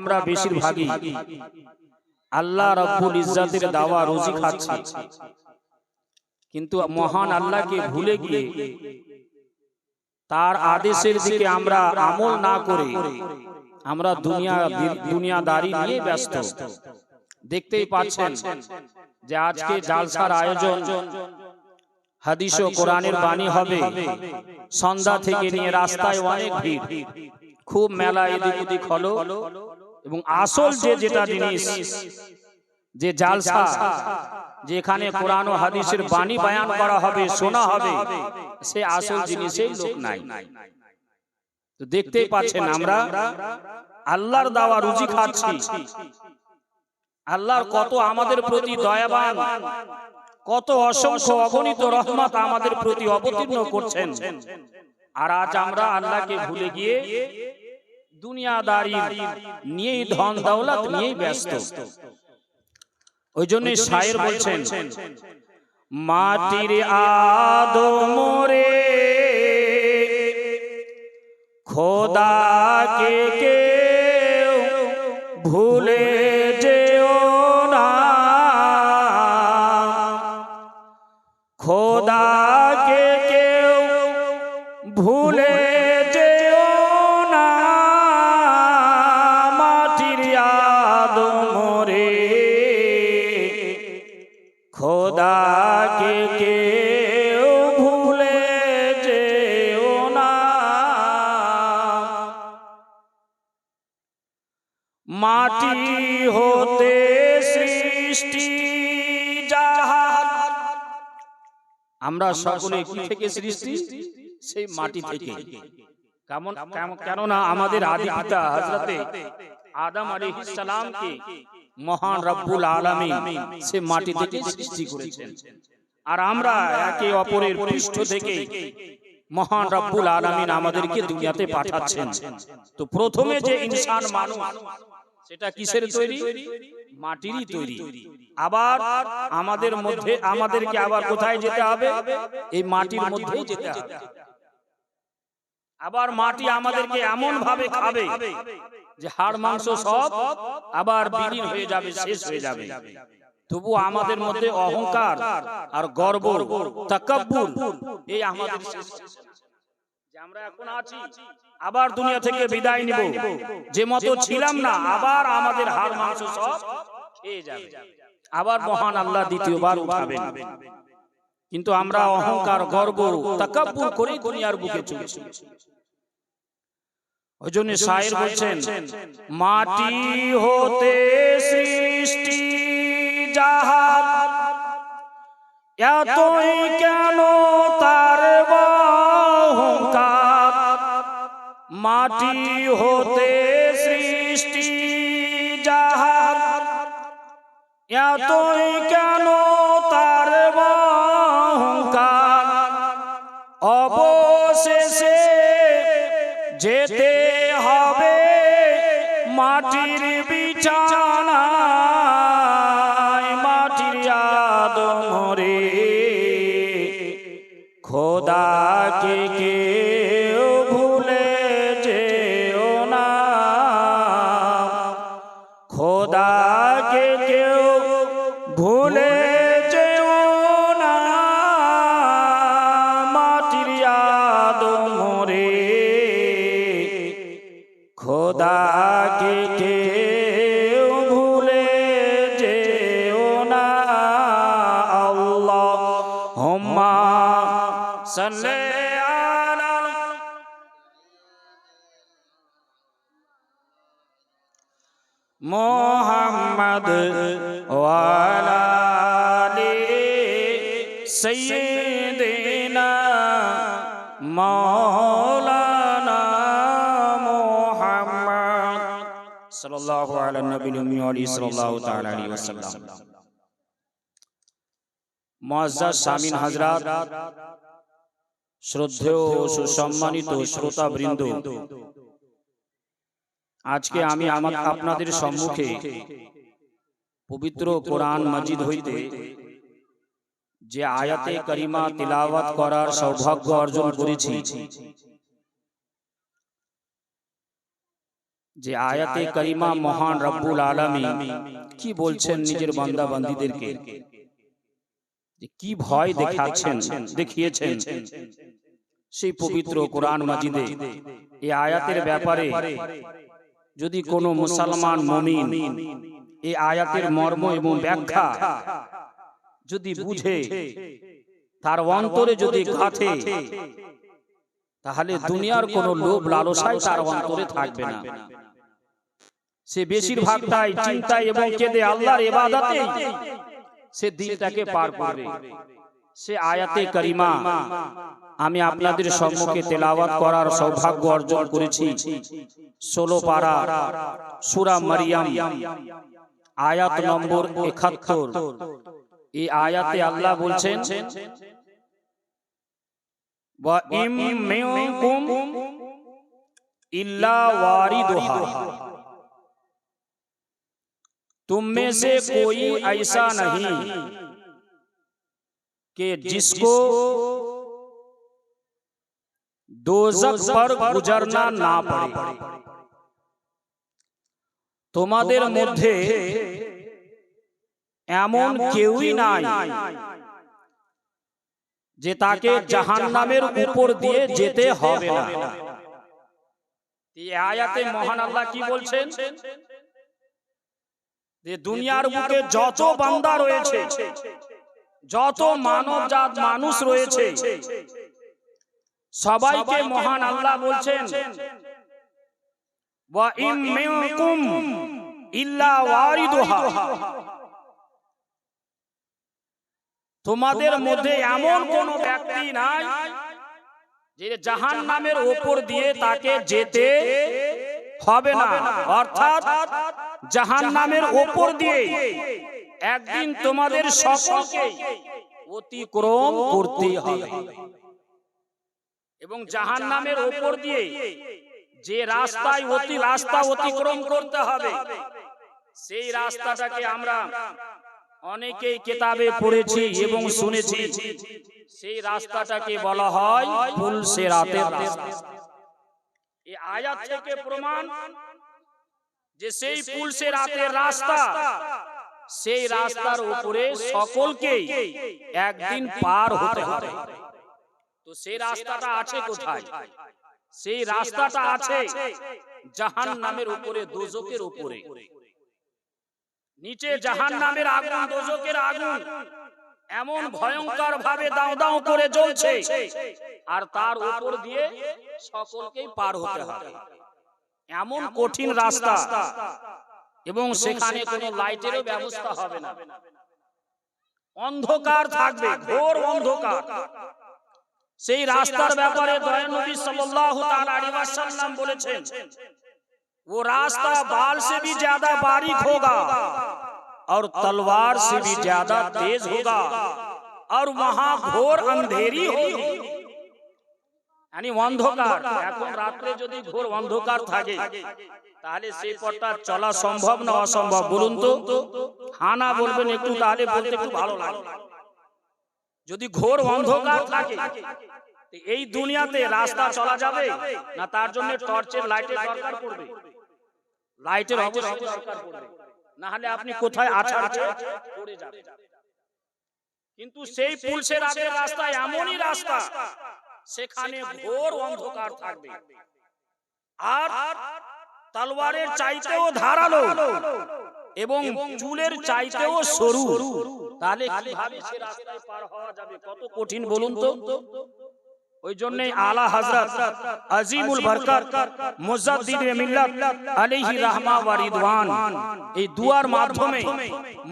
আমরা বেশিরভাগই আল্লাহ রাব্বুল ইজ্জাতের দাওয়া রুজি খাচ্ছি, কিন্তু মহান আল্লাহকে ভুলে গিয়ে তার আদেশের দিকে আমরা আমল না করে আমরা দুনিয়াদারি নিয়ে ব্যস্ত। দেখতেই পাচ্ছেন যে আজকে জালসার আয়োজন, হাদিস ও কোরআনের বাণী হবে, সন্ধ্যা থেকে নিয়ে রাস্তায় অনেক ভিড়, খুব মেলা এদিক ওদিক হলো। এবং আসল যেটা জিনিস, যে জালসা, যেখানে কোরআন ও হাদিসের বাণী বয়ান করা হবে, শোনা হবে, সে আসল জিনিসের লোক নাই। তো দেখতেই পাচ্ছেন আমরা আল্লাহর দাওয়া রুজি খাচ্ছি। আল্লাহর কত আমাদের প্রতি দয়াবান, কত অসংখ্য অগণিত রহমত আমাদের প্রতি অবতীর্ণ করছেন। আর আজ আমরা আল্লাহকে ভুলে গিয়ে দুনিয়াদারি নিয়ে, ধন দৌলত নিয়ে ব্যস্ত। ওই জন্য শায়ের বলছেন, মাটির আদম রে খোদাকে কেউ ভুলে যেও না, খোদাকে কেউ ভুলে যেও না, মাটির আদম রে খোদাকে কেউ ভুলে যেও না। মাটি হতে সৃষ্টি জাহান, আমরা সকলে কি থেকে সৃষ্টি? সেই মাটি থেকে। কেননা আমাদের আদি পিতা হযরতে আদম আলাইহিস সালামকে মহান রব্বুল আলামিন সে মাটি থেকে সৃষ্টি করেছেন। আর আমরা একে অপরের পৃষ্ঠ থেকে মহান রব্বুল আলামিন আমাদেরকে দুনিয়াতে পাঠাচ্ছেন। তো প্রথমে যে ইনসান মানুষ, সেটা কিসের তৈরি? মাটিরই তৈরি। আবার আমাদের মধ্যে আমাদেরকে আবার কোথায় যেতে হবে? এই মাটির মধ্যেই যেতে হবে। আবার মাটি আমাদেরকে এমন ভাবে খাবে যে হাড় মাংস সব আবার বিলীন হয়ে যাবে, শেষ হয়ে যাবে। তবু আমাদের মধ্যে অহংকার আর গর্ব, তাকাব্বুর, এই আমাদের শেষ যে আমরা এখন আছি, আবার দুনিয়া থেকে বিদায় নিব, যে মতো ছিলাম না, আবার আমাদের হাড় মাংস সব খেয়ে যাবে, আবার মহান আল্লাহ দ্বিতীয়বার উঠাবেন। কিন্তু আমরা অহংকার, গর্ব, তাকাব্বুর করে দুনিয়ার বুকে চলছি। ওই জন্য শায়ের বলছেন, মাটি হতে সৃষ্টি জাহান, এতই কেন তার অহংকার, মাটি হতে সৃষ্টি জাহান, এতই কেন তার অহংকার, অবশেষে যেতে হবে মাটির বিছানায়, মাটির আদম রে খোদাকে কেউ ভুলে যেও না, খোদাকে কেউ ভুলে যেও না, মাটির আদম রে খোদাকে কেউ ভুলে যেও না। আল্লাহুম্মা সাল্লি আলা মুহাম্মাদ ওয়া আলা আলি সাইয়্যিদিনা মাওলানা মুহাম্মদ সাল্লাল্লাহু আলা নবিয়্যিল উম্মি ওয়া আলিহি সাল্লাল্লাহু তাআলা আলাইহি ওয়াসাল্লাম। মুআজ্জাজ শামিন হযরত, শ্রদ্ধেয় সুসম্মানিত শ্রোতাবৃন্দ, আজকে আমি আপনাদের সম্মুখে পবিত্র কোরআন মাজিদ হইতে যে আয়াতে কারিমা তিলাওয়াত করার সৌভাগ্য অর্জন করেছি, যে আয়াতে কারিমা মহান রব্বুল আলামিন কি বলছেন নিজের বান্দা বান্দীদেরকে, যে কি ভয় দেখিয়েছেন সেই পবিত্র কোরআন মাজিদে। এই আয়াতের ব্যাপারে যদি কোনো মুসলমান মুমিন এই আয়াতের মর্ম এবং ব্যাখ্যা যদি বুঝে, তার অন্তরে যদি গাঁথে, তাহলে দুনিয়ার কোনো লোভ লালসাই তার অন্তরে থাকবে না। সে বেশিরভাগটাই চিন্তায় এবং কেঁদে আল্লাহর ইবাদতে সে দিনটাকে পার করবে। সে আয়াতে কারিমা আমি আপনাদের সম্মুখে তেলাওয়াত করার সৌভাগ্য অর্জন করেছি। 16 পারা সূরা মারইয়াম আয়াত নম্বর 71। এই আয়াতে আল্লাহ বলছেন, ওয়া ইম মিনকুম ইল্লা ওয়ারিদুহা, तुम में से कोई ऐसा नहीं कि जिसको दोज़ख पर गुजरना ना पड़े। তোমাদের মধ্যে এমন কেউই নাই যে তাকে জাহান্নামের উপর দিয়ে যেতে হবে না। এই আয়াতে মহান আল্লাহ কি বলছেন, যে দুনিয়ার বুকে যত বান্দা রয়েছে, যত মানবজাত মানুষ রয়েছে, সবাইকে মহান আল্লাহ বলছেন, ওয়া ইম মিনকুম ইল্লা ওয়ারিদুহা, তোমাদের মধ্যে এমন কোন ব্যক্তি নাই যে জাহান্নামের উপর দিয়ে তাকে যেতে হবে না। অর্থাৎ জাহান্নামের উপর দিয়ে একদিন তোমাদের সকলকে অতিক্রম করতে হবে। এবং জাহান্নামের উপর দিয়ে যে রাস্তা অতিক্রম করতে হবে, সেই রাস্তাটাকে আমরা অনেকেই কিতাবে পড়েছি এবং শুনেছি। সেই রাস্তাটাকে বলা হয় পুলসিরাতের রাস্তা। এই আয়াত থেকে প্রমাণ যে সেই পুলসিরাতের রাস্তা, সেই রাস্তার উপরে সকলকে একদিন পার হতে হবে। তো সেই রাস্তাটা আছে কোথায়? সেই রাস্তাটা আছে জাহান্নামের উপরে, দোজখের উপরে। নিচে জাহান্নামের আগুন, দোজখের আগুন এমন ভয়ঙ্কর ভাবে দাও দাও করে জ্বলছে, আর তার উপর দিয়ে সকলকেই পার হতে হবে। এমন কঠিন রাস্তা, এবং সেখানে কোনো লাইটেরও ব্যবস্থা হবে না, অন্ধকার থাকবে, ঘোর অন্ধকার। সেই রাস্তার ব্যাপারে দয়ার নবী সাল্লাল্লাহু তাআলা আলাইহি ওয়াসাল্লাম বলেছেন, वो रास्ता बाल से भी ज्यादा बारीक होगा और तलवार से भी ज्यादा तेज होगा और वहां घोर अंधेरी होगी। यानी অন্ধকার। এখন রাতে যদি ঘোর অন্ধকার থাকে, তাহলে সেই পথটা চলা সম্ভব না অসম্ভব? বলুন তো। হ্যাঁ না বলবেন একটু, তাহলে বলতে একটু ভালো লাগে। যদি ঘোর অন্ধকার থাকে, এই দুনিয়াতে রাস্তা চলা যাবে না? তার জন্য টর্চের লাইটের দরকার পড়বে, লাইটের অবশ্যই দরকার পড়বে, না হলে আপনি কোথায় আছাড় খেয়ে পড়ে যাবেন। কিন্তু সেই পুলসিরাতের রাস্তা এমনই রাস্তা, সেখানে ঘোর অন্ধকার থাকবে, আর তলোয়ারের চাইতেও ধারালো এবং চুলের চাইতেও সরু। তাহলে কিভাবে সে রাস্তায় পার হওয়া যাবে? কত কঠিন বলুন তো। ওই জন্যই আলা হযরত আজিমুল বরকত মুজাদ্দিদ মিল্লাত আলাইহি রাহমা ওয়া রিদওয়ান এই দুয়ার মাধ্যমে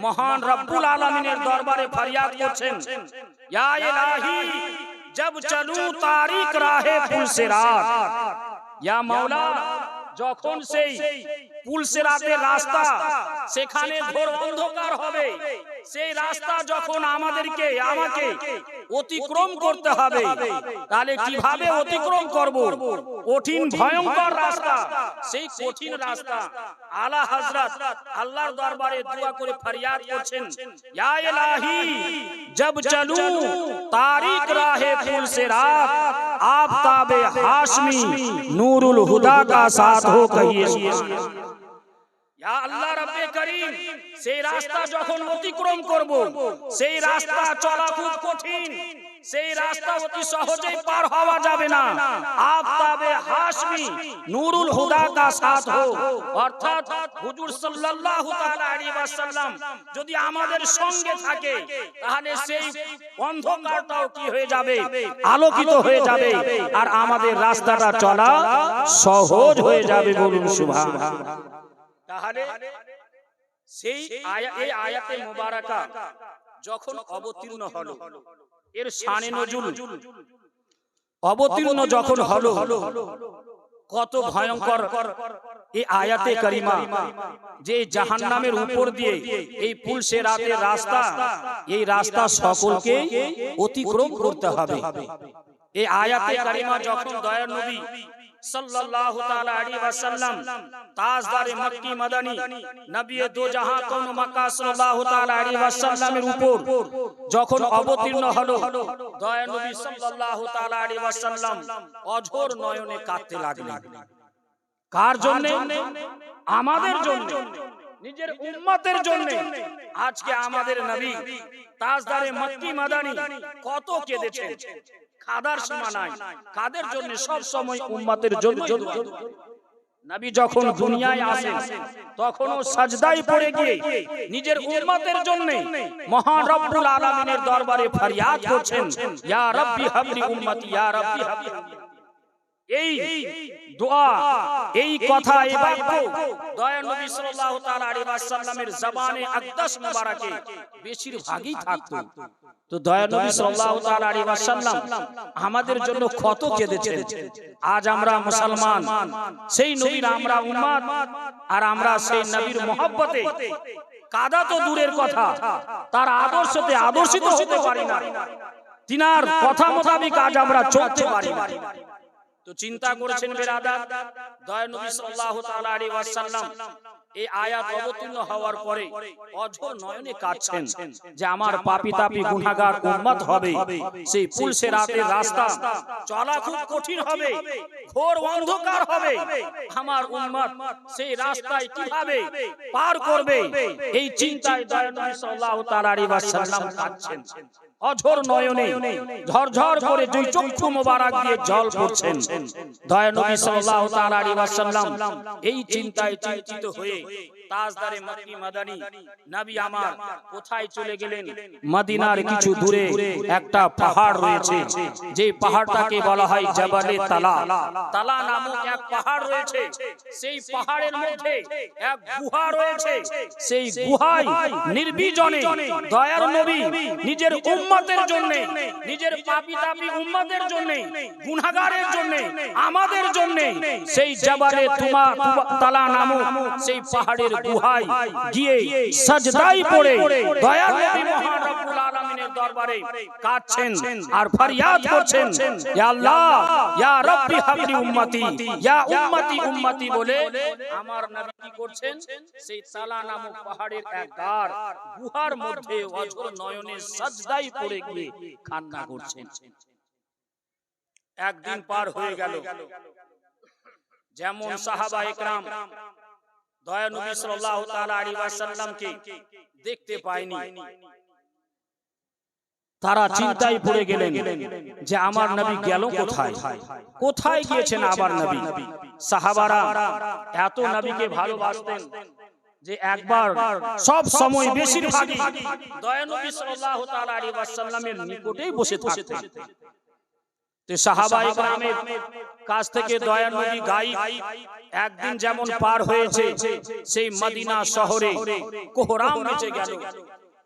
মহান রব্বুল আলামিনের দরবারে ফরিয়াদ করছেন, ইয়া ইলাহি জব চলু তারিক রাহে পুলসিরাত, ইয়া মাওলা যখন সেই পুলসিরাতের রাস্তা সেখানে ঘোর অন্ধকার হবে, সেই রাস্তা যখন আমাকে অতিক্রম করতে হবে, তাহলে কিভাবে অতিক্রম করব? কঠিন ভয়ঙ্কর রাস্তা, সেই কঠিন রাস্তা আলা হযরত আল্লাহর দরবারে দোয়া করে ফরিয়াদ করছেন, ইয়া ইলাহি জব চলু তারিক রাহে পুলসিরাত आफताबे हाशमी नूरुल हुदा का साथ हो, कहिए या আল্লাহ রাব্বে করিম। সেই রাস্তা যখন অতিক্রম করব, সেই রাস্তা চলা খুব কঠিন, সেই রাস্তা অতি সহজেই পার হওয়া যাবে না। আফতাবে হাশমি নূরুল হুদা কা সাথ হো, অর্থাৎ হুজুর সাল্লাল্লাহু তাআলা আলাইহি ওয়াসাল্লাম যদি আমাদের সঙ্গে থাকে, তাহলে সেই অন্ধকারটাও কি হয়ে যাবে, আলোকিত হয়ে যাবে, আর আমাদের রাস্তাটা চলা সহজ হয়ে যাবে। বলুন সুবহানাল্লাহ। তাহলে সেই এই আয়াতে মুবারাকা যখন অবতীর্ণ হলো, এর শানে নজুল অবতীর্ণ যখন হলো, কত ভয়ঙ্কর এই আয়াতে কারিমা, যে জাহান্নামের উপর দিয়ে এই পুল সিরাতের রাস্তা, এই রাস্তা সকলকে অতিক্রম করতে হবে। এই আয়াতে কারিমা যখন দয়ার নবী সাল্লাল্লাহু তাআলা আলাইহি ওয়াসাল্লাম তাজদারে মক্কি মাদানী নবী দো জাহান কোন মক্কা সাল্লাল্লাহু তাআলা আলাইহি ওয়াসাল্লামের উপর যখন অবতীর্ণ হলো, দয়ার নবী সাল্লাল্লাহু তাআলা আলাইহি ওয়াসাল্লাম অঝোর নয়নে কাঁদতে লাগলেন। কার জন্য? আমাদের জন্য, নিজের উম্মতের জন্য। আজকে আমাদের নবী তাজদারে মক্কি মাদানী কত কেঁদেছেন, কাদার সীমা নাই। কাদের জন্য? সব সময় উম্মতের জন্য। নবী যখন দুনিয়ায় আসেন, তখনও সাজদায় পড়ে গিয়ে নিজের উম্মতের জন্য মহান রব্বুল আলামিনের দরবারে ফরিয়াদ করছেন, ইয়া রাব্বি হাবলি উম্মতি, ইয়া রাব্বি হাবলি। এই দোয়া, এই কথা, এই বাক্য দয়ার নবী সাল্লাল্লাহু তাআলা আলাইহি ওয়াসাল্লামের জবানে আকদাস মুবারাকে বেশিরভাগই থাকতো। তো দয়ার নবী সাল্লাল্লাহু তাআলা আলাইহি ওয়াসাল্লাম আমাদের জন্য কত কেঁদেছেন। আজ আমরা মুসলমান, সেই নবীর আমরা উম্মত, আর আমরা সেই নবীর মহব্বতে কাদা তো দূরের কথা, তার আদর্শতে আদর্শিত হতে পারি না, তিনার কথা মোতাবেক আজ আমরা চলতে পারি না। তো চিন্তা করেছেন বেরাদার, দয়ার নবী সাল্লাল্লাহু তাআলা আলাইহি ওয়াসাল্লাম এই আয়াত অবতীর্ণ হওয়ার পরে অঝোর নয়নে কাঁদছেন যে আমার পাপী তাপী গুনাহগার উম্মত হবে, সেই পুল সিরাতের রাস্তা চলা খুব কঠিন হবে, ঘোর অন্ধকার হবে, আমার উম্মত সেই রাস্তায় কিভাবে পার করবে, এই চিন্তায় দয়ার নবী সাল্লাল্লাহু তাআলা আলাইহি ওয়াসাল্লাম কাঁদছেন। অঝোর নয়নে ঝরঝর করে দুই চক্ষু মোবারক দিয়ে জল পড়ছেন। দয়ার নবী সাল্লাল্লাহু তাআলা আলাইহি ওয়াসাল্লাম এই চিন্তায় চিন্তিত হয়ে তাজদারে মক্কি মাদানী নবী আমার কোথায় চলে গেলেন? মদিনার কিছু দূরে একটা পাহাড় রয়েছে, যে পাহাড়টাকে বলা হয় জাবালে তালা। তালা নামক এক পাহাড় রয়েছে, সেই পাহাড়ের মধ্যে এক গুহা রয়েছে। সেই গুহায় নির্বিজনে দয়ার নবী নিজের উম্মতের জন্য, নিজের পাপী তাপী উম্মতের জন্য, গুনাহগারের জন্য, আমাদের জন্য সেই জাবালে তালা নামক সেই পাহাড়ের গুহায় গিয়ে সাজদায় পড়ে দয়ার নবী মহান রব্বুল আলামিনের দরবারে কাঁদছেন আর ফরিয়াদ করছেন, ইয়া আল্লাহ, ইয়া রাব্বি হাবলি উম্মতি, ইয়া উম্মতি উম্মতি বলে আমার নবী কি করছেন? সেই তালা নামক পাহাড়ের এক গার গুহার মধ্যে অঝোর নয়নে সাজদায় পড়ে গিয়ে কান্না করছেন। একদিন পার হয়ে গেল, যেমন সাহাবায়ে কেরাম দয়ার নবী সাল্লাল্লাহু তাআলা আলাইহি ওয়াসাল্লামকে দেখতে পায়নি, তারা চিন্তায় পড়ে গেলেন যে আমার নবী গেল কোথায়, কোথায় গিয়েছেন আবার নবী। সাহাবারা এত নবীকে ভালোবাসতেন যে একবার সব সময় বেশিরভাগই দয়ার নবী সাল্লাল্লাহু তাআলা আলাইহি ওয়াসাল্লামের নিকটেই বসে থাকতেন। তো সাহাবায়ে কেরামের কাছ থেকে দয়ার নবী গায়েব একদিন যেমন পার হয়েছে, সেই মদিনা শহরে কোহরাম মেচে গেল।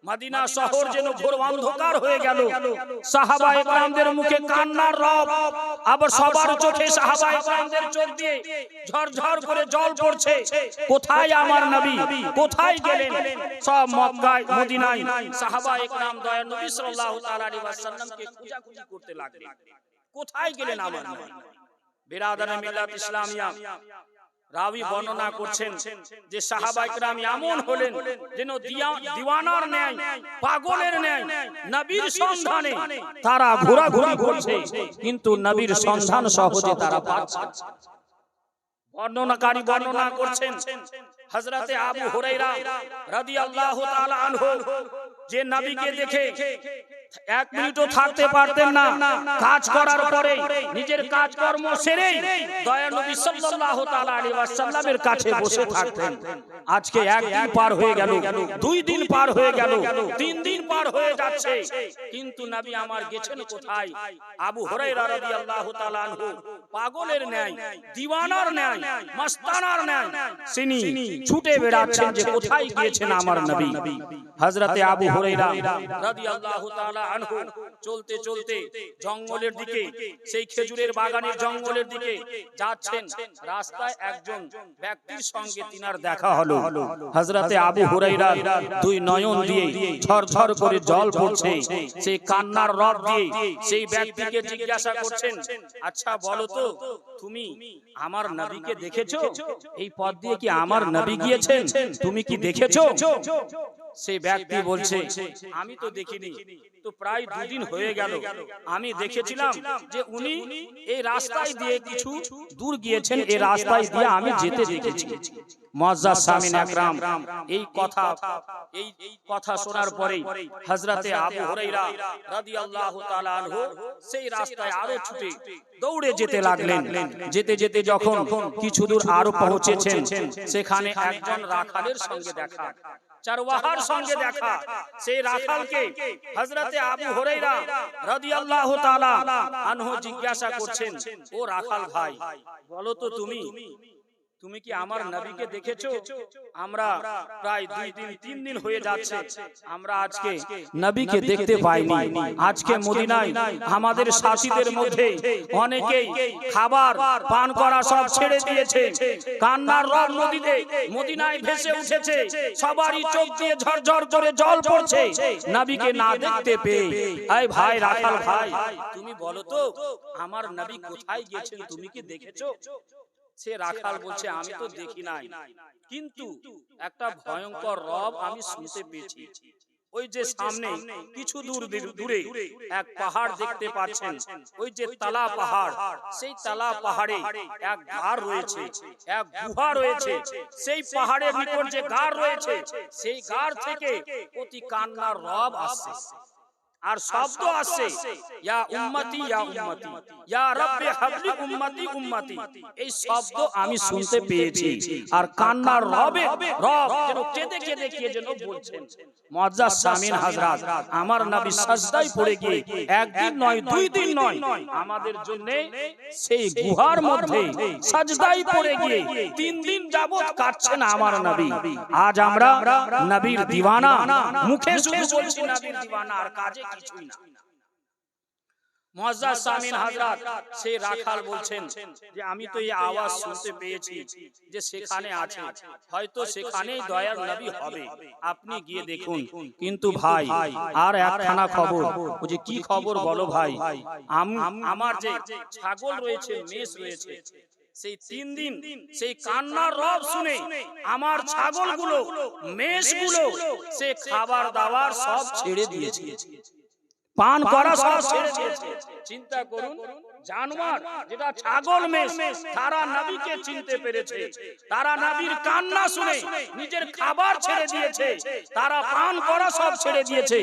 মদিনা শহর যেন ঘোর অন্ধকার হয়ে গেল। সাহাবায়ে কেরামদের মুখে কান্নার রব, আবার সবার চোখে সাহাবায়ে কেরামদের চোখ দিয়ে ঝরঝর করে জল পড়ছে। কোথায় আমার নবী, কোথায় গেলেন? সব মক্কায় মদিনায় সাহাবায়ে কেরাম দয়ার নবী সাল্লাল্লাহু তাআলা আলাইহি ওয়াসাল্লামকে খোঁজাখুঁজি করতে লাগলেন, কোথায় গেলেন আমার নবী। বিরাদারে মিল্লাত ইসলামিয়া, রাবি বর্ণনা করছেন যে সাহাবায়ে কেরাম এমন হলেন যেন দিওয়ানার ন্যায়, পাগলের ন্যায় নবীর সন্ধানে তারা ঘোরাঘুরি করছে, কিন্তু নবীর সন্ধান সহজে তারা পাচ্ছে। বর্ণনাকারী বর্ণনা করছেন হযরতে আবু হুরায়রা রাদিয়াল্লাহু তাআলা আনহু যে নবীকে দেখে এক মিনিটও থাকতে পারতেন না, কাজ করার পরে নিজের কাজকর্ম সেরে দয়ার নবী সাল্লাল্লাহু তাআলা আলাইহি ওয়াসাল্লামের কাছে বসে থাকতেন। আজকে একদিন পার হয়ে গেল, 2 দিন পার হয়ে গেল, 3 দিন পার হয়ে যাচ্ছে, কিন্তু নবী আমার গেছেন কোথায়? আবু হুরায়রা রাদিয়াল্লাহু তাআলা আনহু পাগলের ন্যায়, দিওয়ানার ন্যায়, মস্তানার ন্যায় তিনি ছুটে বেড়াচ্ছেন যে কোথায় গিয়েছেন আমার নবী। হযরতে আবু হুরায়রা রাদিয়াল্লাহু তাআলা আনহু চলতে চলতে জঙ্গলের দিকে, সেই খেজুরের বাগানের জঙ্গলের দিকে যাচ্ছেন। রাস্তায় একজন ব্যক্তির সঙ্গে তিনার দেখা হলো। হযরতে আবু হুরায়রা 2 নয়ন দিয়ে ঝরঝর করে জল পড়ছে, সেই কান্নার রব দিয়ে সেই ব্যক্তিকে জিজ্ঞাসা করছেন, আচ্ছা বলো তো, তুমি আমার নবীকে দেখেছো? এই পথ দিয়ে কি আমার নবী গিয়েছেন? তুমি কি দেখেছো? সেই ব্যক্তি বলছে, আমি তো দেখিনি, তো প্রায় 2 দিন হয়ে গেল। আমি দেখেছিলাম যে উনি এই রাস্তায় দিয়ে কিছু দূর গিয়েছেন, এই রাস্তায় দিয়ে আমি যেতে দেখেছি। মুআজ্জাজ সামিন আকরাম, এই কথা শোনার পরে হযরতে আবু হুরায়রা রাদিয়াল্লাহু তাআলা আনহু সেই রাস্তায় আরো ছুটে দৌড়ে যেতে লাগলেন। যেতে যেতে যখন কিছু দূর আরো পৌঁছেছেন, সেখানে একজন রাখালের সঙ্গে দেখা, চারওয়াহার সঙ্গে দেখা। সেই রাখালকে হযরতে আবু হুরায়রা রাদিয়াল্লাহু তাআলা আনহু জিজ্ঞাসা করছেন, ও রাখাল ভাই, বলো তো তুমি কি আমার নবীকে দেখেছো? আমরা প্রায় 2 দিন 3 দিন হয়ে যাচ্ছে, আমরা আজকে নবীকে দেখতে পাইনি। আজকে মদিনায় আমাদের সাথীদের মধ্যে অনেকেই খাবার পান করা সব ছেড়ে দিয়েছে, কান্নার রব নদীতে মদিনায় ভেসে উঠেছে, সবারই চোখ দিয়ে ঝরঝর করে জল পড়ছে নবীকে না দেখতে পেয়ে। এই ভাই, রাখাল ভাই, তুমি বলো তো আমার নবী কোথায় গিয়েছেন? তুমি কি দেখেছো? সে রাখাল বলছে, আমি তো দেখি নাই, কিন্তু একটা ভয়ঙ্কর রব আমি শুনতে পেয়েছি। ওই যে সামনে কিছু দূরে এক পাহাড় দেখতে পাচ্ছেন, ওই যে তালা পাহাড়, সেই তালা পাহাড়ে এক গার রয়েছে, এক গুহা রয়েছে। সেই পাহাড়ের নিকট যে গার রয়েছে, সেই গার থেকে অতি কান্নার রব আসছে, আর শব্দ আসছে, ইয়া উম্মতি ইয়া উম্মতি, ইয়া রাব্বি হাবলি উম্মতি উম্মতি। এই শব্দ আমি শুনতে পেয়েছি, আর কান্নার রব যেন কেঁদে কেঁদে কে যেন বলছেন। মুআজ্জাজ সামিন হযরত, আমার নবী সাজদায় পড়ে গিয়ে 1 দিন নয়, 2 দিন নয়, আমাদের জন্য সেই গুহার মধ্যে সাজদায় পড়ে গিয়ে 3 দিন যাবত কাটছেন আমার নবী। আজ আমরা নবীর দিওয়ানা, মুখে শুধু বলছি নবীর দিওয়ানা, আর কাজে কিছুই না। মুআজ্জাজ সামিন হযরত সেই রাখাল বলছেন যে আমি তো এই আওয়াজ শুনতে পেয়েছি যে সেখানে আছে, হয়তো সেখানেই দয়ার নবী হবে, আপনি গিয়ে দেখুন। কিন্তু ভাই, আর একখানা খবর। বুঝি কি খবর বলো ভাই? আমার যে ছাগল রয়েছে, মেষ রয়েছে, সেই 3 দিন সেই কান্নার রব শুনে আমার ছাগলগুলো, মেষগুলো সে খাবার দাবার সব ছেড়ে দিয়েছে, পান করা সব ছেড়ে দিয়েছে। চিন্তা করুন, জানোয়ার যেটা ছাগল, মেষ, তারা নবীকে চিনতে পেরেছে, তারা নবীর কান্না শুনে নিজের খাবার ছেড়ে দিয়েছে, তারা পান করা সব ছেড়ে দিয়েছে।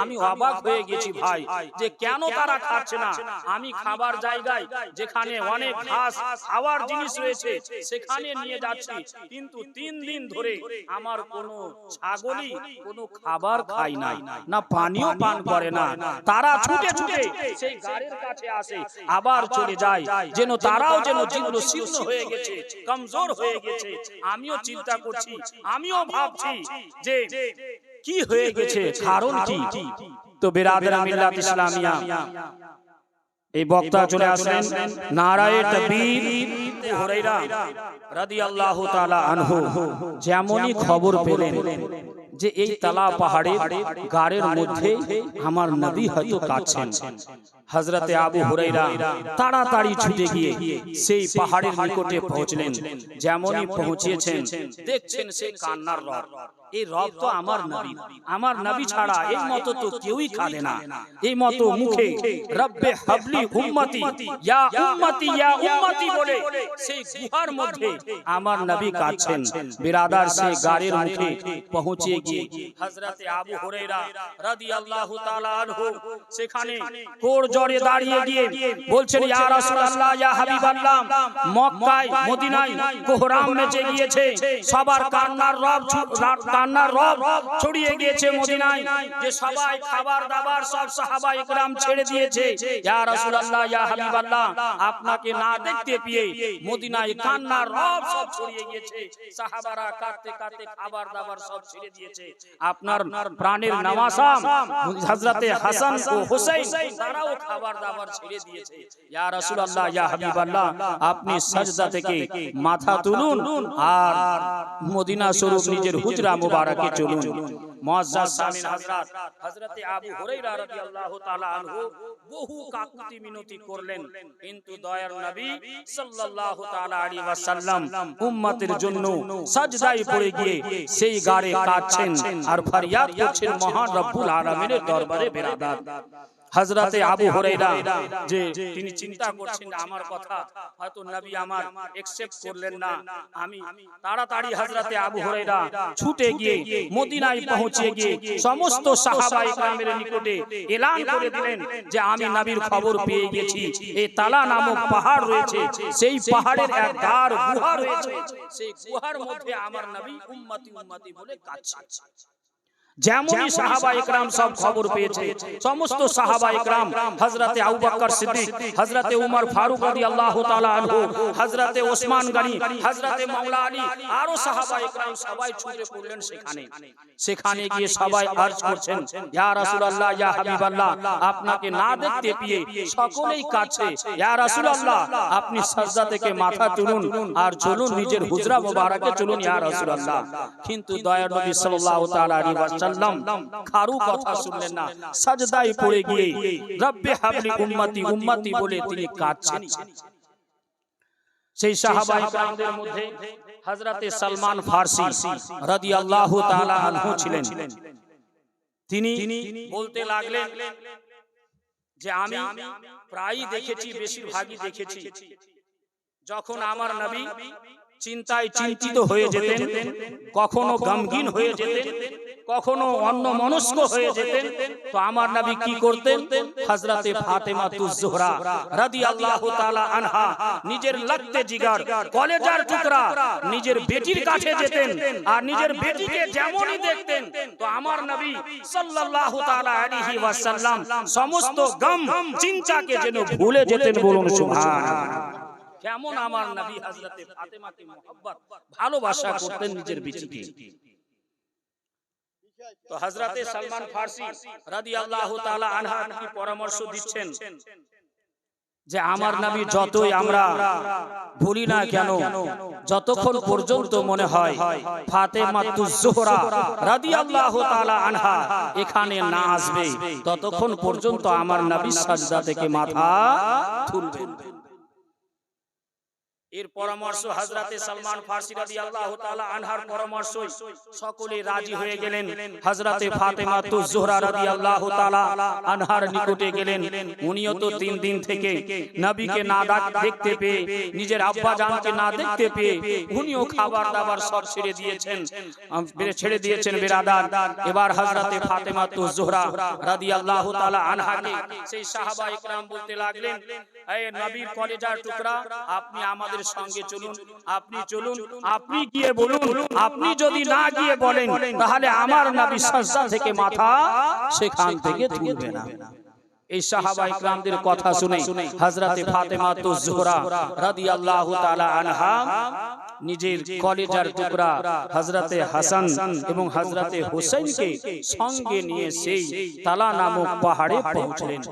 আমি অবাক হয়ে গেছি ভাই, যে কেন তারা খাচ্ছে না। আমি খাবার জায়গায় যেখানে অনেক ঘাস খাওয়ার জিনিস রয়েছে সেখানে নিয়ে যাচ্ছি, কিন্তু 3 দিন ধরে আমার কোনো ছাগলই কোনো খাবার খায় না, না পানিও পান করে না। তারা ছুটে ছুটে সেই গাড়ির কাছে আসে, আবার চলে যায়, যেন তারাও যেন জীর্ণ শীর্ণ হয়ে গেছে, কমজোর হয়ে গেছে। আমিও চিন্তা করছি, আমিও ভাবছি যে কি হয়ে গেছে, কারণ কি। তো বিরাদর মিল্লাত ইসলামিয়া, এই বক্তা চলে আসলেন, নারায়ে তাকবীর। হুরায়রা রাদিয়াল্লাহু তাআলা আনহু যেমনই খবর পেলেন যে এই তালা পাহাড়ের গাড়ের মধ্যে আমার নবী হয়তো কাটছেন, হযরতে আবু হুরায়রা তাড়াতাড়ি ছুটে গিয়ে সেই পাহাড়ের নিকটে পৌঁছলেন। যেমনই পৌঁছেছেন দেখছেন সেই কান্নার রব। এই রব তো আমার নবী ছাড়া এই মতো তো কেউই কাঁদে না। এই মতো মুখে রব্বে হাবলি উম্মতি ইয়া উম্মতি ইয়া উম্মতি বলে সেই গুহার মধ্যে আমার নবী কাঁদছেন। বিরাদার সেই গাড়ির মুখে পৌঁছে গিয়ে হযরতে আবু হুরায়রা রাদিয়াল্লাহু তাআলা আনহু সেখানে কোর জড়ে দাঁড়িয়ে গিয়ে বলছেন, ইয়া রাসূলুল্লাহ ইয়া হাবিবাল্লাহ, মক্কায় মদিনায় কোহরাম মেচে গিয়েছে, সবার কান্নার রব ছড়িয়ে গিয়েছে মদিনায়, যে সবাই খাবার দাবার সব সাহাবা ইকরাম ছেড়ে দিয়েছে। ইয়া রাসূলুল্লাহ ইয়া হাবিবাল্লাহ, আপনাকে না দেখতে পেয়ে মদিনায় কান্নার রব সব ছড়িয়ে গিয়েছে, সাহাবারা কাঁদতে কাঁদতে খাবার দাবার সব ছেড়ে দিয়েছে। আপনার প্রাণের নওয়াসা হযরতে হাসান ও হুসাইন তারাও খাবার দাবার ছেড়ে দিয়েছে। ইয়া রাসূলুল্লাহ ইয়া হাবিবাল্লাহ, আপনি সাজদা থেকে মাথা তুলুন আর মদিনা শরীফ নিজের হুজরা মুবারকে চলুন। মুআজ্জাজ সামিন হযরত হযরতে আবু হুরায়রা রাদিয়াল্লাহু তাআলা আনহু বহু কাকুতি মিনতি করলেন, কিন্তু দয়ার নবী সাল্লাল্লাহু তাআলা আলাইহি ওয়াসাল্লাম উম্মতের জন্য সাজদায় পড়ে গিয়ে সেই গারে কাঁদছেন আর ফরিয়াদ করছেন মহান রব্বুল আলামিনের দরবারে। বিরাদার হযরতে আবু হুরায়রা যে তিনি চিন্তা করছেন আমার কথা হয়তো নবী আমার একসেপ্ট করলেন না, আমি তাড়াতাড়ি হযরতে আবু হুরায়রা ছুটে গিয়ে মদিনায় পৌঁছে গিয়ে সমস্ত সাহাবা ইকরামের নিকটে এলান করে দিলেন যে আমি নবীর খবর পেয়ে গেছি, এই তালা নামক পাহাড় রয়েছে, সেই পাহাড়ের এক দ্বার গুহা রয়েছে, সেই গুহার মধ্যে আমার নবী উম্মতি উম্মতি বলে কাঁদছে। যেমনই সাহাবা ইকরাম সব খবর পেয়েছে, সমস্ত সাহাবা ইকরাম হযরতে আবু বকর সিদ্দিক, হযরতে উমর ফারুক রাদিয়াল্লাহু তাআলা আনহু, হযরতে ওসমান গনি, হযরতে মাওলা আলী আরো সাহাবা ইকরাম সবাই ছুটে পড়লেন সেখানে গিয়ে সবাই আরজ করছেন, ইয়া রাসূলুল্লাহ ইয়া হাবিবাল্লাহ, আপনাকে না দেখতে পেয়ে সকলেই কাঁদছে। ইয়া রাসূলুল্লাহ, আপনি সাজদা থেকে মাথা তুলুন আর চলুন নিজের হুজরা মুবারকে চলুন ইয়া রাসূলুল্লাহ। কিন্তু দয়ার নবী সাল্লাল্লাহু তাআলা আলাইহি ওয়াসাল্লাম কারো কথা শুনলেন না, সাজদায় পড়ে গিয়ে রব্বে হাবলি উম্মতি উম্মতি বলে তিনি কাঁদছেন। সেই সাহাবা ইকরামদের মধ্যে হযরতে সালমান ফারসি রাদিয়াল্লাহু তাআলা আনহু ছিলেন। তিনি বলতে লাগলেন যে আমি প্রায়ই দেখেছি, বেশিরভাগই দেখেছি, যখন আমার নবী চিন্তায় চিন্তিত হয়ে যেতেন, কখনো গমগীন হয়ে যেতেন, কখনো অন্যমনস্ক হয়ে যেতেন, তো আমার নবী কি করতেন? হযরতে ফাতেমাতুজ জোহরা রাদিয়াল্লাহু তাআলা আনহা নিজের লাগতে জিগার কলেজার টুকরা নিজের বেটির কাছে যেতেন আর নিজের বেটিকে যেমনই দেখতেন তো আমার নবী সাল্লাল্লাহু তাআলা আলাইহি ওয়াসাল্লাম সমস্ত গম চিন্তাকে যেন ভুলে যেতেন। বলুন সুবহানাল্লাহ। কেমন আমার নবী হযরতে ফাতেমাকে মহব্বত ভালোবাসা করতেন নিজের বেটিকে। তো হযরতে সালমান ফারসি রাদিয়াল্লাহু তাআলা আনহা কি পরামর্শ দিচ্ছেন যে আমার নবী যতই আমরা ভুলি না কেন, যতক্ষণ পর্যন্ত মনে হয় ফাতেমাতুজ জোহরা রাদিয়াল্লাহু তাআলা আনহা এখানে না আসবে, ততক্ষণ পর্যন্ত আমার নবী সাজদা থেকে মাথা তুলবেন। এর পরামর্শ হযরতে সালমান ফারসি রাদিয়াল্লাহু তাআলা আনহার পরামর্শ সকলে রাজি হয়ে গেলেন। হযরতে ফাতেমাতুজ জোহরা রাদিয়াল্লাহু তাআলা আনহার নিকটে গেলেন। উনিও তো 3 দিন থেকে নবীকে না দেখতে পেয়ে, নিজের আব্বা জানকে না দেখতে পেয়ে উনিও খাবার দাবার সব ছেড়ে দিয়েছেন বিরাদার। এবার হযরতে ফাতেমাতুজ জোহরা রাদিয়াল্লাহু তাআলা আনহাকে সেই সাহাবা ইকরাম বলতে লাগলেন, এই নবীর কলেজার টুকরা, আপনি আমাদের সঙ্গে চলুন, আপনি চলুন, আপনি গিয়ে বলুন, আপনি যদি না গিয়ে বলেন তাহলে আমার নবী সাজদা থেকে মাথা সেখান থেকে তুলবে না। এই সাহাবা ইকরামদের কথা শুনে হযরতে ফাতেমাতুজ জোহরা রাদিয়াল্লাহু তাআলা আনহা নিজের কলেজার টুকরা হযরতে হাসান এবং হযরতে হুসাইনকে সঙ্গে নিয়ে সেই তালা নামক পাহাড়ে পৌঁছলেন।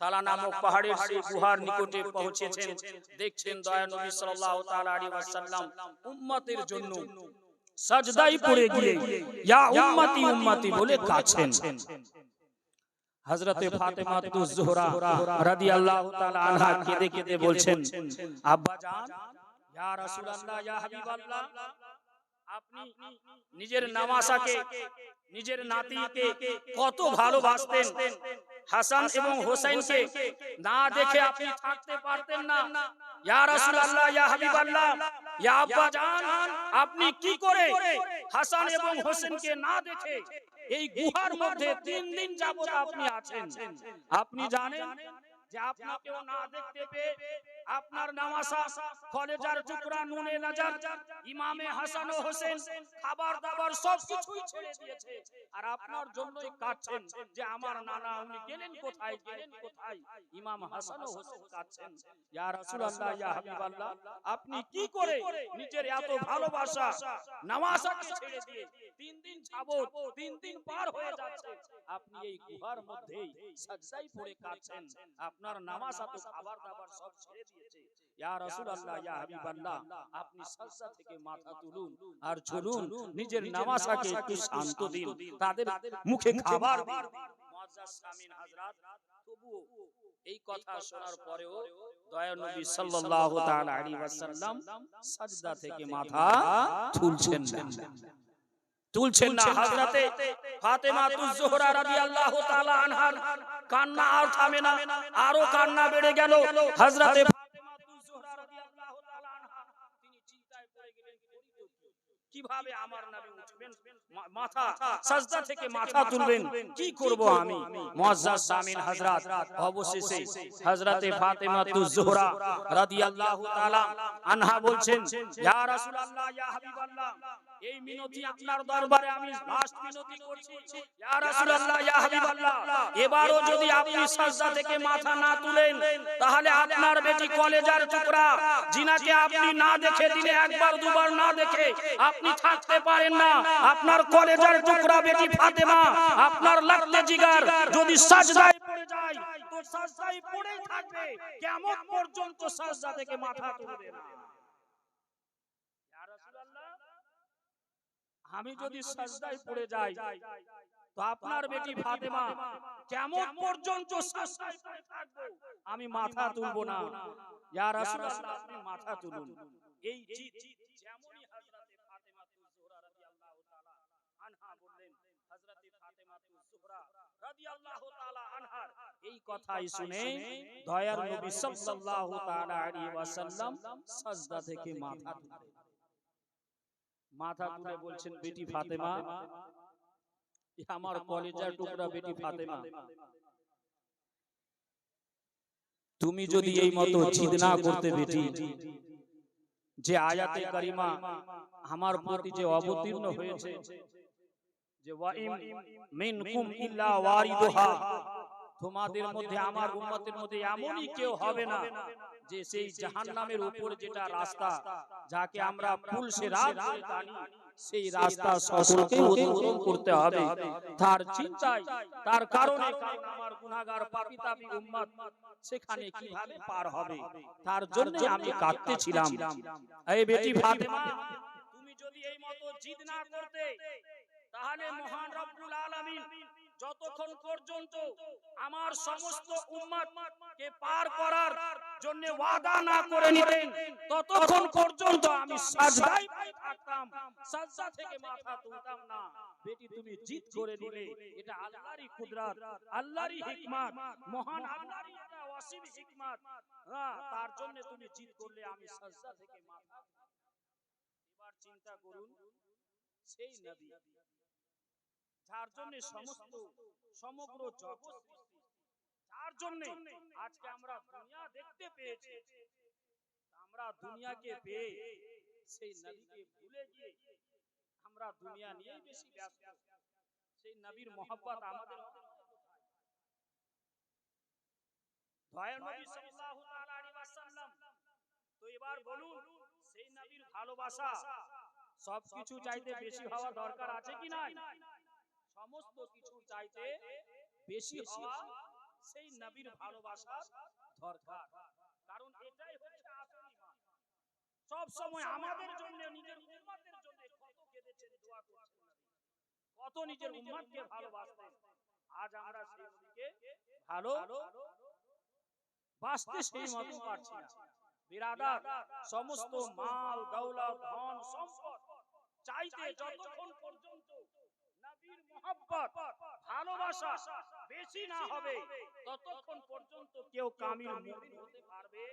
তালা নামক পাহাড়ের সেই গুহার নিকটে পৌঁছেছেন। দেখছেন দয়া নবী সাল্লাল্লাহু তাআলা আলাইহি ওয়াসাল্লাম উম্মতের জন্য সাজদায় পড়ে গিয়ে ইয়া উম্মতি উম্মতি বলে কাঁদছেন। হযরতে ফাতেমা তুজ-জোহরা রাদিয়াল্লাহু তাআলা আনহা কেঁদে কেঁদে বলছেন, আব্বা জান, ইয়া রাসূলুল্লাহ, ইয়া হাবিবাল্লাহ, আপনি নিজের নামাসাকে, নিজের নাতিকে কত ভালোবাসতেন। হাসান এবং হোসেনকে না দেখে আপনি থাকতে পারতেন না। ইয়া রাসূলুল্লাহ, ইয়া হাবিবাল্লাহ, ইয়া আব্বা জান, আপনি কি করে হাসান এবং হোসেনকে না দেখে এই গুহার মধ্যে 3 দিন যাবত আপনি আছেন? আপনি জানেন যে আপনাকেও না দেখতে পেয়ে আপনার নামাসা, কলেজার টুকরা, নুনে নাজাত, ইমামে হাসান ও হোসেন খাবার দাবার সব কিছুই ছেড়ে দিয়েছে, আর আপনার জন্যই কাঁদছেন যে আমার নানা উনি গেলেন কোথায়, গেলেন কোথায়। ইমাম হাসান ও হোসেন কাঁদছেন। ইয়া রাসূলুল্লাহ, ইয়া হাবিবাল্লাহ, আপনি কি করে নিজের এত ভালোবাসা নামাসাকে ছেড়ে দিয়ে 3 দিন যাবত, 3 দিন পার হয়ে যাচ্ছে, আপনি এই গুহার মধ্যেই সাজদায় পড়ে কাঁদছেন, আপনার নামাসা তো খাবার দাবার সব ছেড়ে দিয়েছে। ইয়া রাসূলুল্লাহ, ইয়া হাবিবাল্লাহ, আপনি সাজদা থেকে মাথা তুলুন আর চলুন, নিজের নামাসাকে একটু শান্ত দিন, তাদের মুখে খাবার দিন। মুআজ্জাজ সামিন হযরত, তবুও এই কথা শোনার পরেও দয়ার নবী সাল্লাল্লাহু তাআলা আলাইহি ওয়াসাল্লাম সাজদা থেকে মাথা তুলছেন না। হযরতে ফাতেমা তুজ-জোহরা রাদিয়াল্লাহু তাআলা আনহার কান্না আর থামে না, আরো কান্না বেড়ে গেল। হযরতে ফাতেমা তুজ-জোহরা রাদিয়াল্লাহু তাআলা আনহা তিনি চিন্তায় পড়ে গেলেন, কিভাবে আমার নবী উঠবেন, মাথা সাজদা থেকে মাথা তুলবেন, কি করব আমি? মুআজ্জাজ সামিন হযরত অবশেষে হযরতে ফাতেমা তুজ-জোহরা রাদিয়াল্লাহু তাআলা আনহা বলছেন, ইয়া রাসূলুল্লাহ, ইয়া হাবিবাল্লাহ, এই মিনতি আপনার দরবারে আমি লাস্ট মিনতি করছি। ইয়া রাসূলুল্লাহ, ইয়া হাবিবাল্লাহ, এবারও যদি আপনি সাজদা থেকে মাথা না তুলেন, তাহলে আপনার বেটি কলেজার টুকরা জিনাকে আপনি না দেখে, দিনে একবার দুবার না দেখে আপনি থাকতে পারেন না। আপনার কলেজার টুকরা বেটি ফাতেমা, আপনার লাগতে জিগার যদি সাজদায় পড়ে যায়, তো সাজদায় পড়েই থাকবে, কিয়ামত পর্যন্ত সাজদা থেকে মাথা তুলবে না। ইয়া রাসূলুল্লাহ, আমি যদি সাজদায় পড়ে যাই, তো আপনার বেটি ফাতেমা কিয়ামত পর্যন্ত সাজদায় পড়ে থাকবে, আমি মাথা তুলব না। ইয়া রাসূলুল্লাহ, আপনি মাথা তুলুন। এই জিদ যেমনই হযরতে ফাতেমা তুজ-জোহরা রাদিয়াল্লাহু তাআলা আনহা বললেন, হযরতে ফাতেমা তুজ-জোহরা রাদিয়াল্লাহু তাআলা আনহার এই কথাই শুনে দয়ার নবী সাল্লাল্লাহু তাআলা আলাইহি ওয়াসাল্লাম সাজদা থেকে মাথা তুললেন। মাথা তুলে বলছেন, বেটি ফাতেমা, আমার কলেজার টুকরা বেটি ফাতেমা, তুমি যদি এই মতো জিদ না করতে বেটি, যে আয়াতে কারিমা আমার প্রতি যে অবতীর্ণ হয়েছে, যে ওয়াইম মিনকুম ইল্লা ওয়ারিদুহা, তোমাদের মধ্যে, আমার উম্মতের মধ্যে এমনই কেউ হবে না যে সেই জাহান্নামের উপর যেটা রাস্তা, যাকে আমরা পুল সিরাত জানি, সেই রাস্তা সকলকে অতিক্রম করতে হবে। তার চিন্তায়, তার কারণে, কারণ আমার গুনাহগার পাপী তাপী উম্মত সেখানে কিভাবে পার হবে, তার জন্য আমি কাঁদতেছিলাম। এই বেটি ফাতেমা, তুমি যদি এই মতো জিদ না করতে, তাহলে মহান রব্বুল আলামিন যতক্ষণ পর্যন্ত আমার সমস্ত উম্মত কে পার করার জন্য ওয়াদা না করে নিতেন, ততক্ষণ পর্যন্ত আমি সাজদায় থাকতাম, সাজদা থেকে মাথা তুলতাম না। বেটি, তুমি জিদ করে নিলে, এটা আল্লাহরই কুদরত, আল্লাহরই হিকমত, মহান আল্লাহরই একটা অসীম হিকমত। তার জন্য তুমি জিদ করলে আমি সাজদা থেকে মাথা। এবার চিন্তা করুন, সেই নবী যার জন্য সমগ্র জগৎ সৃষ্টি, যার জন্য আজকে আমরা দুনিয়া দেখতে পেয়েছি, আমরা দুনিয়াকে পেয়ে সেই নবীকে ভুলে গিয়ে আমরা দুনিয়া নিয়েই বেশি ব্যস্ত। সেই নবীর মহব্বত আমাদের দয়ার নবী সাল্লাল্লাহু তাআলা আলাইহি ওয়াসাল্লাম। তো এবার বলুন, সেই নবীর ভালোবাসা সবকিছু চাইতে বেশি হওয়া দরকার আছে কি নাই? সমস্ত কিছু চাইতে বেশি হওয়া সেই নবীর ভালোবাসা দরকার। কারণ এটাই হচ্ছে আসল ঈমান। সব সময় আমাদের জন্য, নিজের উম্মতের জন্য কত কেঁদেছেন, দোয়া করেছেন নবী, কত নিজের উম্মতকে ভালোবাসতেন। আজ আমরা সেই নবীকে ভালো বাসতে সেই মতো পারছি না। বিরাদার, সমস্ত মাল দৌলত ধন সম্পদ চাইতে যতক্ষণ পর্যন্ত নবীর মহব্বত ভালোবাসা বেশি না হবে ততক্ষণ পর্যন্ত কেউ কামিল মুমিন হতে পারবে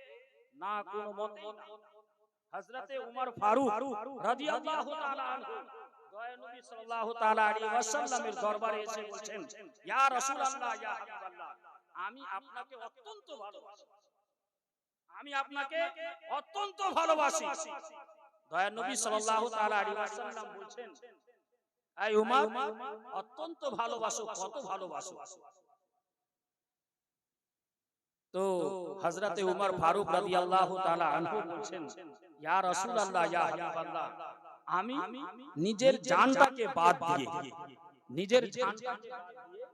না কোনো মতে। হযরতে উমর ফারুক রাদিয়াল্লাহু তাআলা আনহু দয়ার নবী সাল্লাল্লাহু তাআলা আলাইহি ওয়াসাল্লামের দরবারে এসে বলছেন, ইয়া রাসূলুল্লাহ, ইয়া হাবিবাল্লাহ, আমি আপনাকে অত্যন্ত ভালোবাসি, আমি আপনাকে অত্যন্ত ভালোবাসি। দয়ার নবী সাল্লাল্লাহু তাআলা আলাইহি ওয়াসাল্লাম বলছেন, এই উমর, অত্যন্ত ভালোবাসো, কত ভালোবাসো? তো হযরতে উমর ফারুক রাদিয়াল্লাহু তাআলা আনহু বলছেন, ইয়া রাসূলুল্লাহ, ইয়া হাবিবাল্লাহ, আমি নিজের জানটাকে বাদ দিয়ে, নিজের জানটাকে বাদ দিয়ে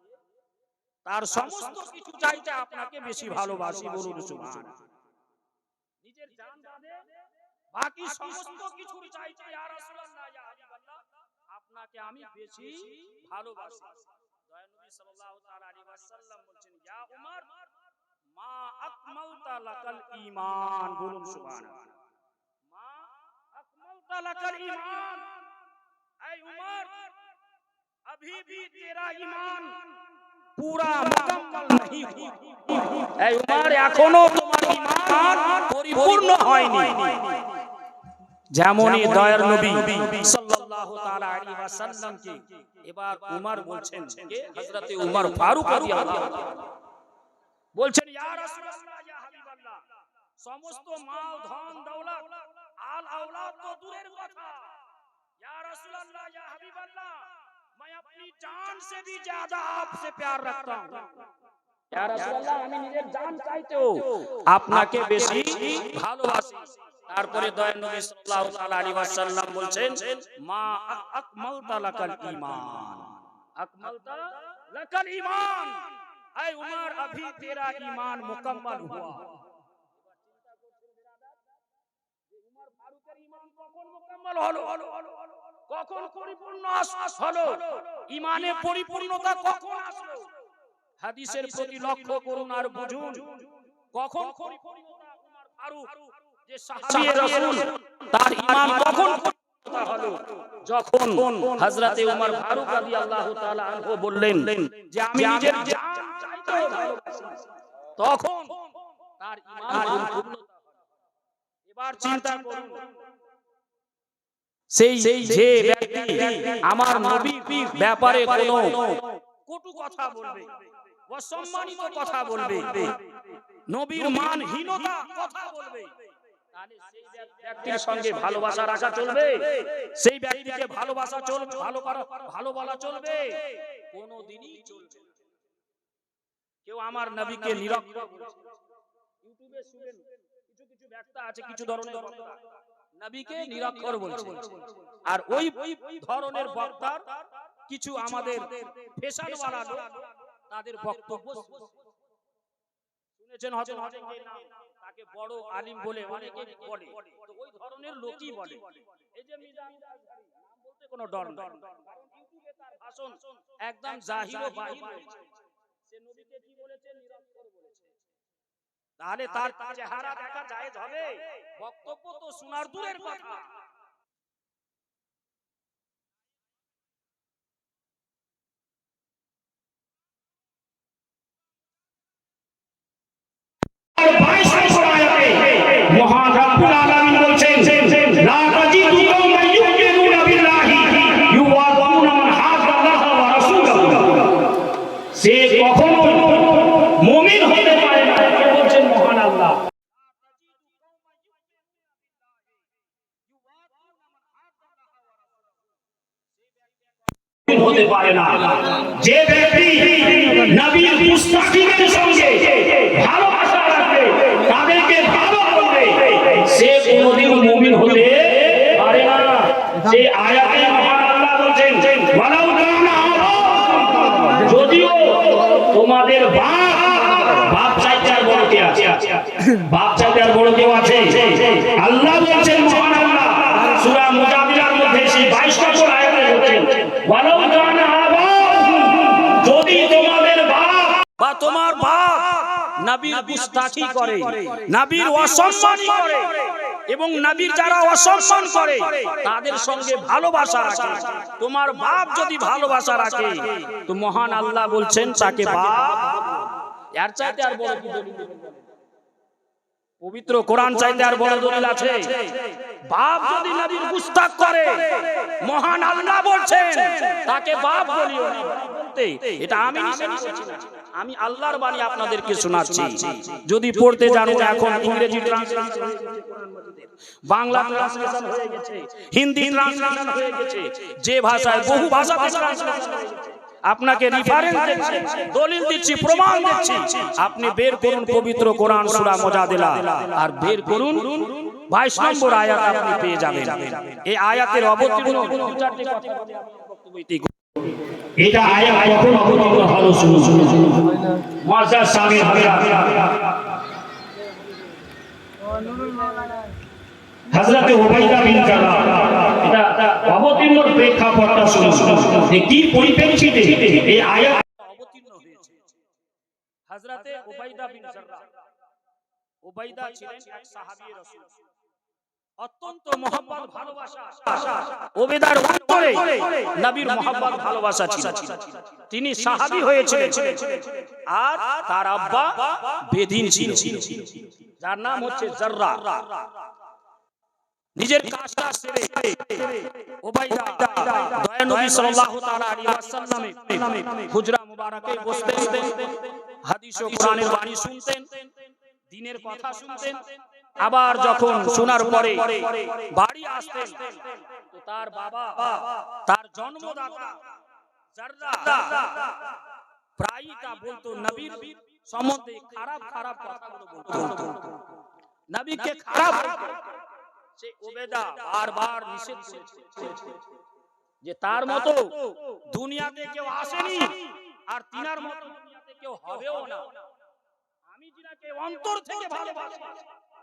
তার সমস্ত কিছু চাইতে আপনাকে বেশি ভালোবাসি। বলুন সুবহানাল্লাহ। নিজের জান বাদে বাকি সমস্ত কিছুর চাইতে ইয়া রাসূলুল্লাহ, ইয়া হাবিবাল্লাহ, আপনাকে আমি বেশি ভালোবাসি। দয়ার নবী সাল্লাল্লাহু তাআলা আলাইহি ওয়াসাল্লাম বলছেন, ইয়া উমর, মা আকমালতা লাকাল ঈমান। বলুন সুবহানাল্লাহ। মা আকমালতা লাকাল ঈমান। এই উমর, अभी भी तेरा ईमान पूरा मुकम्मल नहीं हुआ। এই উমর, এখনো তোমার ঈমান পরিপূর্ণ হয়নি। যেমনই দয়ার নবী সাল্লাল্লাহু তাআলা আলাইহি ওয়াসাল্লামকে এবার উমর বলছেন, কে? হযরতে উমর ফারুক রাদিয়াল্লাহু তাআলা বলছেন, ইয়া রাসূলুল্লাহ, ইয়া হাবিবাল্লাহ, সমস্ত মাল ধন দৌলত আল औलाद তো দূরের কথা, ইয়া রাসূলুল্লাহ, ইয়া হাবিবাল্লাহ, मैं अपनी जान से भी ज्यादा आपसे प्यार रखता हूं। ইয়া রাসূলুল্লাহ, আমি নিজের জান চাইতেও আপনাকে বেশি ভালোবাসি। তারপরে দয়ার নবী সাল্লাল্লাহু তাআলা আলাইহি ওয়াসাল্লাম বলছেন, মা আকমালতা লাকাল ঈমান, আকমালতা লাকাল ঈমান। ऐ उमर, अभी तेरा ईमान मुकम्मल हुआ। उमर फारूकेर ईमान কখন মুকম্মল হলো? কখন পরিপূর্ণ হলো? ঈমানে পরিপূর্ণতা কখন আসলো? হাদিসের প্রতি লক্ষ্য করুন আর বুঝুন, কখন পরিপূর্ণতা উমর ফারুক যে সাহাবী রাসূল তার ঈমান কখন পরিপূর্ণতা হলো? যখন হযরতে উমর ফারুক রাদিয়াল্লাহু তাআলা আনহু বললেন যে আমি নিজের জান তখন তার ঈমান পূর্ণতা। এবার চিন্তা করুন, সেই যে ব্যক্তি আমার নবীর ব্যাপারে কোনো কটু কথা বলবে, অসম্মানিত কথা বলবে, নবীর মানহীনতা কথা বলবে, তাহলে সেই ব্যক্তির সঙ্গে ভালোবাসা রাখা চলবে? সেই ব্যক্তিকে ভালোবাসা চলবে, ভালো বলা চলবে? কোনোদিনই চলবে না। কেউ আমার নবীকে নিরক্ষর বলছে, ইউটিউবে শুনেন কিছু কিছু বক্তা আছে, কিছু ধরনের বক্তা নবীকে নিরক্ষর বলছে, আর ওই ধরনের বক্তার কিছু আমাদের ফেশনওয়ালা লোক তাদের বক্তব্য শুনেছেন হয়তো, অনেকেই নাম তাকে বড় আলিম বলে অনেকে বলে, তো ওই ধরনের লোকই বলে। এই যে মিজান আজহারি, নাম বলতে কোনো ডর নেই, কারণ ইউটিউবে তার ভাষণ একদম জাহির ও বাহির হয়েছে। সে নবীকে কি বলেছে? নিরক্ষর বলেছে। তাহলে তার চেহারা দেখা জায়েজ হবে? বক্তব্য তো শোনার দূরের কথা। মহান রব্বুল আলামিন বলছেন, লা তাজিদু কওমান ইউমিনুনা বিল্লাহি ইউওয়াদুনা মান হাদাল্লাহ ওয়া রাসূলুহু। সে কখনো মুমিন হতে পারে না। কে বলছেন? মহান আল্লাহ। হতে পারে না যে ব্যক্তি নবীর মুস্তাকিমের সঙ্গে ভালোবাসা রাখবে, তাদেরকে ভালো বলবে, সে কোনদিন মুমিন হতে পারে না। সেই আয়াতে মহান আল্লাহ বলছেন, ওয়ালাউ কানা আবাউহুম, যদিও তোমাদের বাপ চাইতে আর বড় কে আছে? বাপ চাইতে আর বড় কেউ আছে? আল্লাহ বলছেন, মহান আল্লাহ সূরা মুজাদিলার মধ্যে সেই 22 নম্বর আয়াতে বলছেন, ওয়ালাউ কানা আবাউহুম, যদি তোমাদের তোমার বাপ নবীর গুস্তাখি করে, নবীর অসম্মান করে, এবং নবীর যারা অসম্মান করে তাদের সঙ্গে ভালোবাসা রাখে। তোমার বাপ যদি ভালোবাসা রাখে তো মহান আল্লাহ বলছেন তাকে বাপ। এর চাইতে আর বড় কি দলিল? পবিত্র কোরআন চাইতে আর বড় দলিল আছে? বাপ যদি নবীর গুস্তাখ করে মহান আল্লাহ বলছেন তাকে বাপ বলিও না বলতে। এটা আমি নিষেধ করছি না, আমি আল্লাহর বাণী আপনাদেরকে শোনাচ্ছি। যদি পড়তে জানো, এখন ইংরেজি ট্রান্সলেশন হয়ে গেছে কোরআন মাজিদের, বাংলা ট্রান্সলেশন হয়ে গেছে, হিন্দি ট্রান্সলেশন হয়ে গেছে, যে ভাষায় বহু ভাষাতে ট্রান্সলেশন হয়ে গেছে। আপনাকে রেফারেন্স দিচ্ছি, দলিল দিচ্ছি, প্রমাণ দিচ্ছি। আপনি বের করুন পবিত্র কোরআন সূরা মুজাদিলা আর বের করুন 22 নম্বর আয়াত, আপনি পেয়ে যাবেন। এই আয়াতের অবতীর্ণ দু চারটি কথা বলে আমার বক্তব্য। এটা আয়াত কখন অবতীর্ণ হলো শুনুন। মুআজ্জাজ সামির ভাইরা, হযরত উবাইদা বিন জাররাহ, এটা অবতীর্ণর প্রেক্ষাপটটা শুনুন যে কি পরিপ্রেক্ষিতে এই আয়াত অবতীর্ণ হয়েছে। হযরত উবাইদা বিন জাররাহ, উবাইদা ছিলেন এক সাহাবী রাসূল, অত্যন্ত মহব্বত ভালোবাসা, উবাইদার অন্তরে নবীর মহব্বত ভালোবাসা ছিল। তিনি সাহাবী হয়েছিলেন আর তার আব্বা বেদিন ছিল, যার নাম হচ্ছে জাররাহ। নিজের কাজটা সেরে উবাইদা দয়া নবী সাল্লাল্লাহু তাআলা আলাইহি ওয়াসাল্লামে হুজরা মুবারাকে বসতেন, হাদিস ও কোরআনের বাণী শুনতেন, দ্বীনের কথা শুনতেন। আবার যখন শোনার পরে বাড়ি আসতেন তো তার বাবা, তার জন্মদাতা জাররাহ প্রায়ই তা বলতো, নবীর সম্বন্ধে খারাপ খারাপ কথাগুলো বলতো, নবীকে খারাপ বলতো। সে উবাইদা বারবার নিষেধ করেছে যে তার মতো দুনিয়াতে কেউ আসেনি আর তিনার মতো দুনিয়াতে কেউ হবেও না। আমি যিনাকে অন্তর থেকে ভালোবাসি,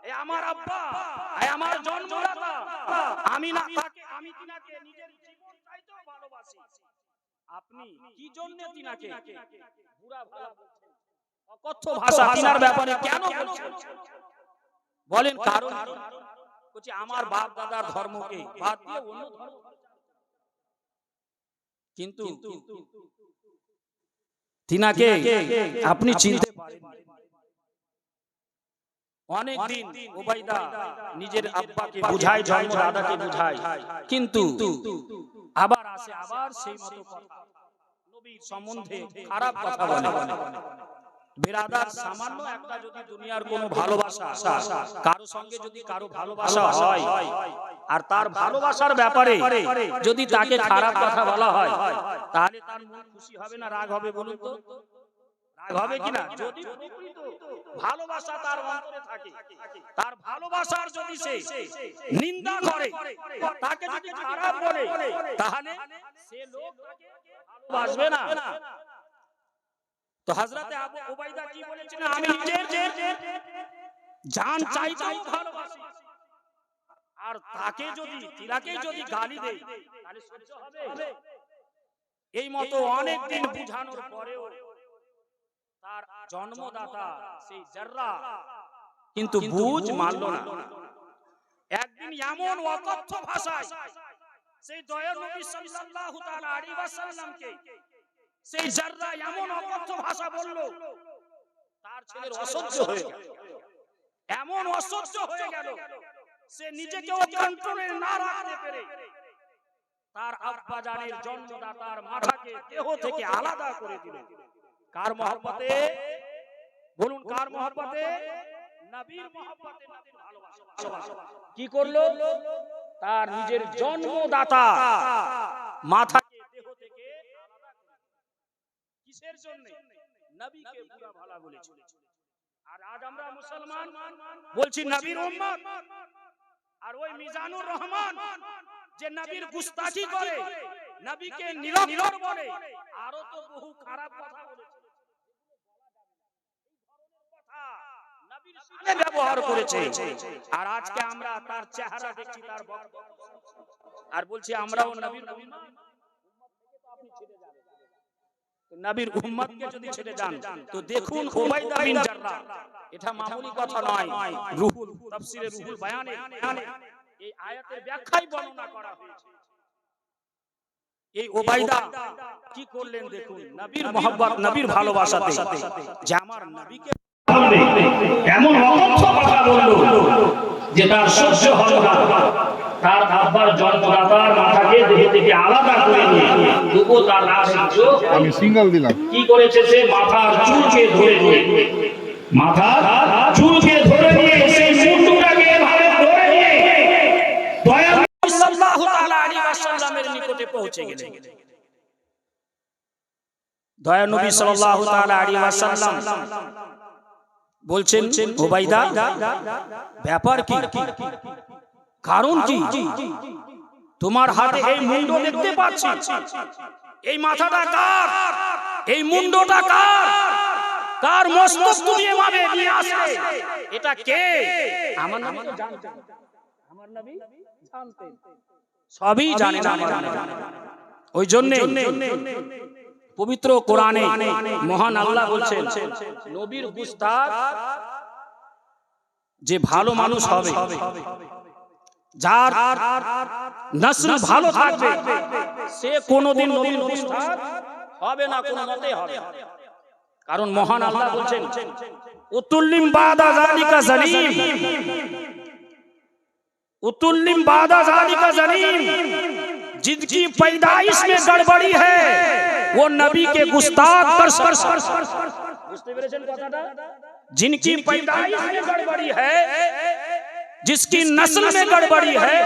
এই আমার আব্বা, এই আমার জন্মদাতা, আমি না তাকে, আমি তিনাকে নিজের জীবন চাইতেও ভালোবাসি। আপনি কি জন্য তিনাকে বুড়া ভালো বলছেন, অকথ্য ভাষা তিনার ব্যাপারে কেন বলছেন? বলেন কারণ কি? আমার বাপ দাদার ধর্মকে বাদ দিয়ে অন্য ধর্ম, কিন্তু তিনাকে আপনি চিনতে পারেন। অনেক দিন উবাইদা নিজের আব্বাকে বুঝায়, জন্মদাতাকে বুঝায়, কিন্তু আবার আসে, আবার সেই মতো কথা, নবীর সম্বন্ধে খারাপ কথা বলে। বিরাদার, সামান্য একটা যদি দুনিয়ার কোনো ভালোবাসা, কারো সঙ্গে যদি কারো ভালোবাসা হয় আর তার ভালোবাসার ব্যাপারে যদি তাকে খারাপ কথা বলা হয়, তাহলে তার মন খুশি হবে না রাগ হবে? বলুন তো, রাগ হবে কিনা? যদি ভালোবাসা তার অন্তরে থাকে, তার ভালোবাসার যদি সে নিন্দা করে, তাকে যদি খারাপ বলে, তাহলে সে লোক তাকে ভালোবাসবে না। তো হযরত আবু উবাইদা কি বলেছিলেন? আমি নিজের জান চাইতেও ভালোবাসি, আর তাকে যদি, তিনাকে যদি গালি দেই তাহলে সহ্য হবে? এই মতো অনেক দিন বুঝানোর পরেও তার জন্মদাতা সেই জাররাহ কিন্তু বুঝ মানল না। একদিন এমন অকথ্য ভাষায় সেই দয়ার নবী সাল্লাল্লাহু তাআলা আলাইহি ওয়াসাল্লামকে সেই জাররাহ এমন অকথ্য ভাষা বলল, তার ছেলের অসহ্য হয়ে গেল, এমন অসহ্য হয়ে গেল, সে নিজেকেও কন্ট্রোলে না রাখতে পেরে তার আব্বা জানের জন্মদাতার মাথাকে দেহ থেকে আলাদা করে দিল। কার মহব্বতে? বলুন কার মহব্বতে? নবীর মহব্বতে, নবীর ভালোবাসা। কি করলো? তার নিজের জন্মদাতা মাথাকে দেহ থেকে আলাদা করে দিল। কিসের জন্য? নবীকে বুরা ভালা বলেছিল। আর আজ আমরা মুসলমান বলছি নবীর উম্মত, আর ওই মিজানুর রহমান যে নবীর গুস্তাখি করে, নবীকে নিরক্ষর বলে, আরো তো বহু খারাপ কথা বলেছে, নবীর সাথে ব্যবহার করেছে। আর আজকে আমরা তার চেহারা দেখছি, তার বক্তব্য, আর বলছি আমরাও নবীর উম্মত থেকে তো আপনি ছেড়ে যাবেন। নবীর উম্মতকে যদি ছেড়ে যান তো দেখুন উবাইদা বিন জাররাহ, এটা মামুলি কথা নয়। রুহুল তাফসিরে রুহুল বায়ানে এই আয়াতের ব্যাখ্যায় বর্ণনা করা হয়েছে। এই উবাইদা কি করলেন দেখুন, নবীর মহব্বত, নবীর ভালোবাসাতে যে আমার নবীকে এমন অকথ্য কথা বলল যে তার সহ্য হলো না। তার আব্বার জন্মদাতার মাথাকে দেহ থেকে আলাদা করে নিয়ে তবুও তার আমি সিঙ্গেল দিলাম কি করেছে, সে মাথার চুলকে ধরে নিয়ে, মাথার চুলকে ধরে নিয়ে সেই মুন্ডুটাকে এভাবে ধরে নিয়ে দয়াল সাল্লাল্লাহু তাআলা আলাইহি ওয়াসাল্লামের নিকটে পৌঁছে গেলেন। দয়া নবী সাল্লাল্লাহু তাআলা আলাইহি ওয়াসাল্লাম বলছেন, উবাইদা ব্যাপার কি, কারণ কি? তোমার হাতে এই মুন্ড দেখতে পাচ্ছি, এই মাথাটা কার, এই মুন্ডটা কার, কার মস্তক তুমি এভাবে নিয়ে আসলে, এটা কে? আমার নবী তো জানতেন, আমার নবী জানতেন, সবই জানেন আমার নবী। ওই জন্য পবিত্র কোরআনে মহান আল্লাহ বলছেন, নবীর গুস্তাখ যে ভালো মানুষ হবে, যার নসল ভালো থাকবে, সে কোনোদিন নবীর গুস্তাখ হবে না, কোনো মতে হবে। কারণ মহান আল্লাহ বলছেন, উতুল্লিম বাদা যালিকা জালিম, उतुल्लिम बादा ज़ालिका ज़लीम, जिनकी पैदाइश में गड़बड़ी है वो नबी के गुस्ताख कर जिनकी पैदाइश में गड़बड़ी है, जिसकी नस्ल में गड़बड़ी है,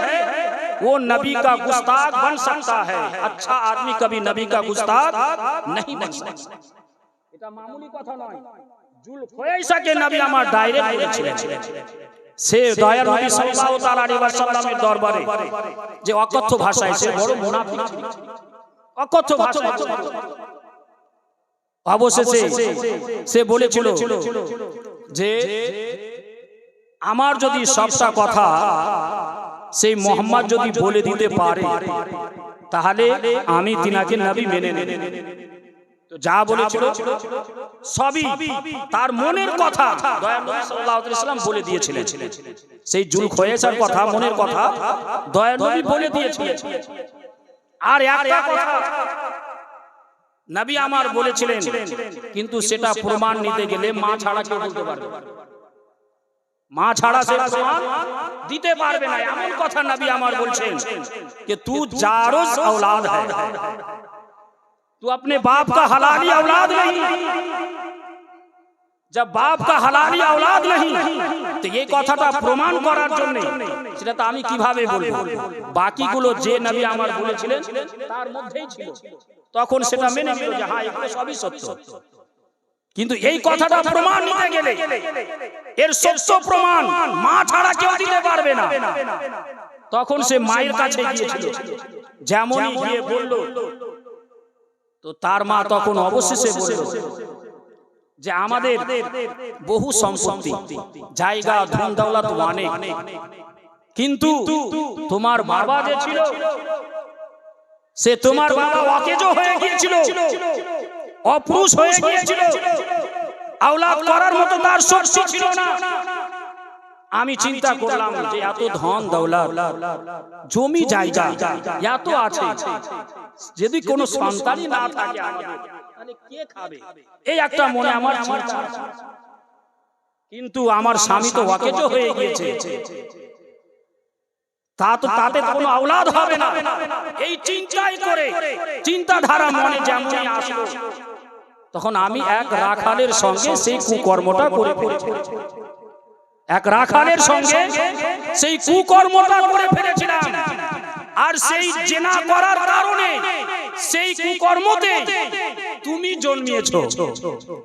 वो नबी का गुस्ताख बन सकता है। अच्छा आदमी कभी नबी का गुस्ताख नहीं बन सकता। এটা মামুলি কথা নয়। জুলফাইসা কে নবী আমার ডাইরেক্ট বলেছিলেন, সে দয়ার নবী সাল্লাল্লাহু তাআলা আলাইহি ওয়াসাল্লামের দরবারে যে অকথ্য ভাষায়, সে বড় মুনাফিক ছিল, অকথ্য ভাষায় অবশেষে সে বলেছিল যে আমার যদি সবটা কথা সেই মুহাম্মদ যদি বলে দিতে পারে তাহলে আমি তিনাকে নবী মেনে নেব। তো যা বলেছিল সবই তার মনের কথা দয়ার নবী সাল্লাল্লাহু আলাইহি ওয়াসাল্লাম বলে দিয়েছিলেন। সেই জুলখয়েসার কথা, মনের কথা দয়ার নবী বলে দিয়েছিলেন। আর একটা কথা নবী আমার বলেছিলেন, কিন্তু সেটা প্রমাণ নিতে গেলে মা ছাড়া কেউ বলতে পারবে না, মা ছাড়া সে প্রমাণ দিতে পারবে না। এমন কথা নবী আমার বলছেন कि तू जारोज औलाद है, तू अपने बाप का हलाली औलाद नहीं। जब बाप का हलाली औलाद नहीं तो ये কথাটা প্রমাণ করার জন্য সেটা তো আমি কিভাবে বলবো, বাকিগুলো যে নবী আমার বলেছিলেন তার মধ্যেই ছিল, তখন সেটা মেনে নিল যে হ্যাঁ এগুলো সবই সত্য। কিন্তু এই কথাটা প্রমাণ নিতে গেলে এর সত্য প্রমাণ মা ছাড়া কেউ দিতে পারবে না। তখন সে মায়ের কাছে গিয়েছিল, যেমনই গিয়ে বলল তো তার মা তখন অবশেষে বলল যে আমাদের বহু সম্পত্তি, জায়গা, ধন দৌলত অনেক, কিন্তু তোমার বাবা যে ছিল সে তোমার বাবা অকেজো হয়ে গিয়েছিল, অপুরুষ হয়ে গিয়েছিল, আওলাদ করার মতো তার শক্তি ছিল না। আমি চিন্তা করলাম যে এত ধন দৌলত, জমি জায়গা এত আছে, যদি কোনো সন্তানই না থাকে আমাদের তাহলে কে খাবে, এই একটা মনে আমার চিন্তা। কিন্তু আমার স্বামী তো অকেজো হয়ে গিয়েছে, তাতে কোনো আওলাদ হবে না, এই চিন্তাই করে চিন্তাধারা মনে যেমনই আসলো, তখন আমি এক রাখালের সঙ্গে সেই কুকর্মটা করে ফেলেছি। এক রাখালের সঙ্গে সেই কুকর্মটা করে ফেলেছিলাম। আর সেই জেনা করার কারণে সেই কুকর্মতে তুমি জন্মিয়েছো।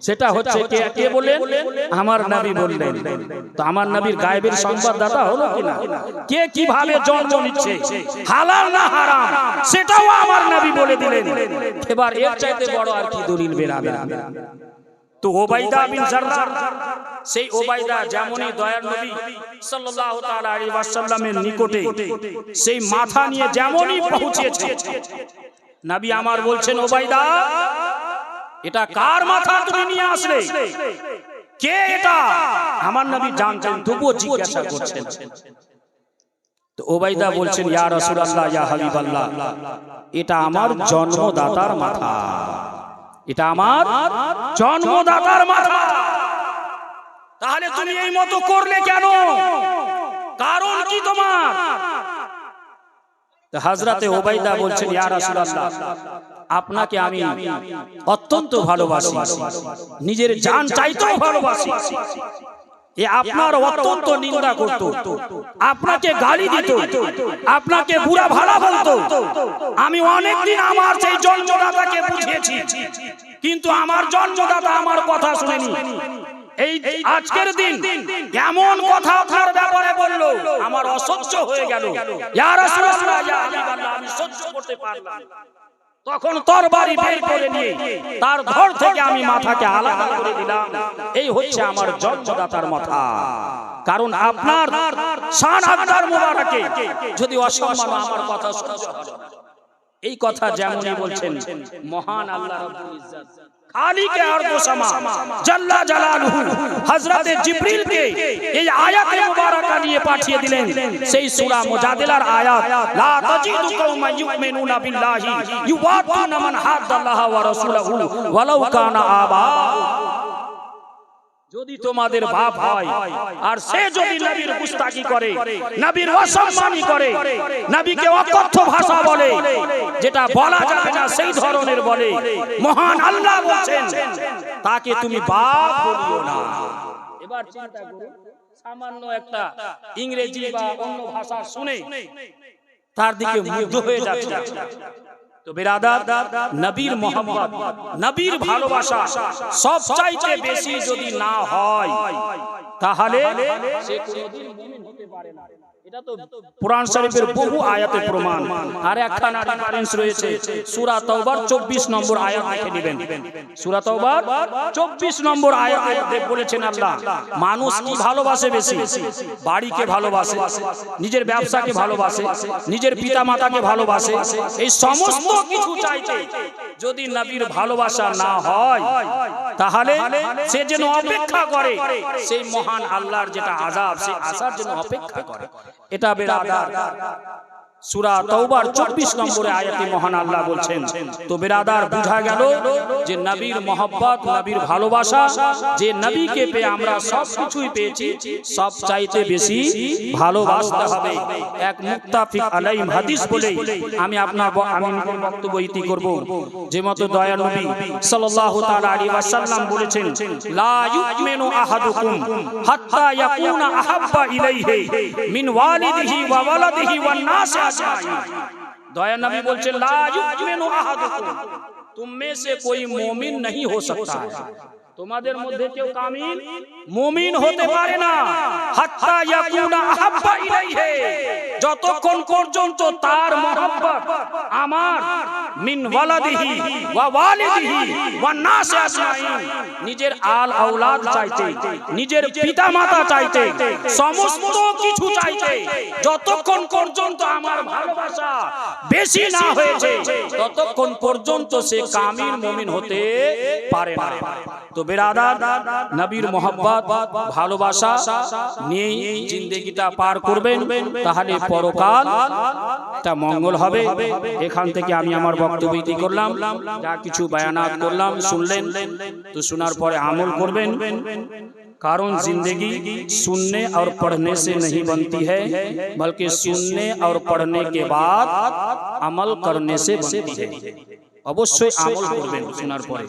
সেটা হচ্ছে কে বললেন? আমার নবী বললেন। তো আমার নবীর গায়েবের সংবাদদাতা হলো কিনা, কে কিভাবে জন্ম নিচ্ছে, হালাল না হারাম, সেটাও আমার নবী বলে দিলেন। এবার এর চাইতে বড় আর কি দলিল বেরাবে? তো উবাইদা বিন জাররাহ, সেই উবাইদা যেমনই দয়ার নবী সাল্লাল্লাহু তাআলা আলাইহি ওয়াসাল্লামের নিকটে সেই মাথা নিয়ে যেমনই পৌঁছেছে, নবী আমার বলছেন উবাইদা এটা কার মাথা তুমি নিয়ে আসলে? কে এটা? আমার নবী জানতেন, তবুও জিজ্ঞাসা করছেন। তো ওবাইদা বলছেন, ইয়া রাসূলুল্লাহ, ইয়া হাবিবাল্লাহ, এটা আমার জন্মদাতার মাথা, এটা আমার জন্মদাতার মাথা। তাহলে তুমি এই মতো করলে কেন? কারণ কি তোমার? তো হযরতে ওবাইদা বলছেন, ইয়া রাসূলুল্লাহ, আপনাকে আমি অত্যন্ত ভালোবাসি, নিজের জান চাইতেও ভালোবাসি। এ আপনার অত্যন্ত নিন্দা করত, আপনাকে গালি দিত, আপনাকে বুড়া ভালা বলতো। আমি অনেকদিন আমার সেই জন্মদাতাকে বুঝিয়েছি, কিন্তু আমার জন্মদাতা আমার কথা শুনেনি। এই আজকের দিন এমন কথা আপনার ব্যাপারে বললো, আমার অসহ্য হয়ে গেল। ইয়া রাসূলুল্লাহ, ইয়া হাবিবাল্লাহ, আমি সহ্য করতে পারলাম না। তখন তরবারি বের করে নিয়ে তার ধর থেকে আমি মাথাকে আলাদা করে দিলাম। এই হচ্ছে আমার জন্মদাতার মাথা। কারণ আপনার শান আকদার মুবারকে যদি অসম্মান, আমার কথা সহ্য হবে না। এই কথা যেমনই বলছেন মহান আল্লাহ রাব্বুল ইজ্জত, খালিকে আরদ ও সামা জাল্লা জালালুহু হযরতে জিবরিলকে এই আয়াতে মুবারাকা নিয়ে পাঠিয়ে দিলেন। সেই সূরা মুজাদিলার আয়াত, লা তাজিদু কওমান ইউমিনুনা বিল্লাহি ইউওয়াদুনা মান হাদাল্লাহ ওয়া রাসূলুহু ওয়ালাউ কানা আবা। যদি তোমাদের বাপ হয় আর সে যদি নবীর গুস্তাখি করে, নবীর অসম্মানী করে, নবীকে অকথ্য ভাষা বলে, যেটা বলা যাবে না সেই ধরনের বলে, মহান আল্লাহ বলেন তাকে তুমি বাপ বলিও না। এবার চিন্তা করুন, সামান্য একটা ইংরেজি বা অন্য ভাষা শুনে তার দিকে মুগ্ধ হয়ে যাচ্ছে। তো বিরাদার, নবীর মোহাম্মদ, নবীর ভালোবাসা সবচাইতে বেশি যদি না হয়, তাহলে সে কোনোদিন মুমিন হতে পারে না। এটা তো কোরআন শরীফের বহু আয়াতে প্রমাণ। আর একখানা রেফারেন্স রয়েছে সূরা তাওবার 24 নম্বর আয়াত দেখে নেবেন। সূরা তাওবার 24 নম্বর আয়াতে বলেছেন আল্লাহ, মানুষ কি ভালোবাসে বেশি? বাড়িকে ভালোবাসে, নিজের ব্যবসাকে ভালোবাসে, নিজের পিতামাতাকে ভালোবাসে, এই সমস্ত কিছু চাইতে যদি নবীর ভালোবাসা না হয়, তাহলে সে যেন অপেক্ষা করে সেই মহান আল্লাহর যেটা আযাব, সেই আযাব যেন অপেক্ষা করে। এটা বেরাদার সূরা তাওবার 24 নম্বরে আয়াতে মহান আল্লাহ বলছেন। তো বেরাদার, বুঝা গেল যে নবীর মহব্বত, নবীর ভালোবাসা, যে নবীকে পেয়ে আমরা সব কিছুই পেয়েছি, সব চাইতে বেশি ভালোবাসতে হবে। এক মুত্তাফিক আলাইহি হাদিস বলে আমি আপনার বক্তব্য ইতি করব। যে মতো দয়ার নবী সাল্লাল্লাহু তাআলা আলাইহি ওয়াসাল্লাম বলেছেন, লা ইউমিনু আহাদুকুম হাত্তা ইয়াকুনা আহাব্বা ইলাইহি মিন ওয়ালিদিহি ওয়া ওয়ালাদিহি ওয়ান নাস। दया नबी बोलते ला युमिनु अहादुकुम, तुम में से कोई मोमिन नहीं हो सकता है, তোমাদের মধ্যে কেউ কামিল মুমিন হতে পারে না, হাত্তা ইয়াকুনা আহাব্বা ইলাইহি, যতক্ষণ পর্যন্ত তার মহব্বত আমার মিন ওয়ালাদিহি ওয়া ওয়ালিদিহি ওয়ান নাস আজমাইন, নিজের আল আওলাদ চাইতে, নিজের পিতামাতা চাইতে, সমস্ত কিছু চাইতে, যতক্ষণ পর্যন্ত আমার ভালোবাসা বেশি না হয়েছে, ততক্ষণ পর্যন্ত সে কামিল মুমিন হতে পারে না। তো বেরাদার, নবীর মোহাব্বত, ভালোবাসা নিয়েই জিন্দেগিটা পার করবেন, তাহলে পরকাল তা মঙ্গল হবে। এখান থেকে আমি আমার বক্তব্য ইতি করলাম, যা কিছু বায়ানাত করলাম শুনলেন, তো শোনার পরে আমল করবেন। कारण जिंदगी सुनने और पढ़ने से नहीं बनती है, बल्कि सुनने और पढ़ने के बाद अमल करने से बनती है। अवश्य আমল করবেন শোনার পরে।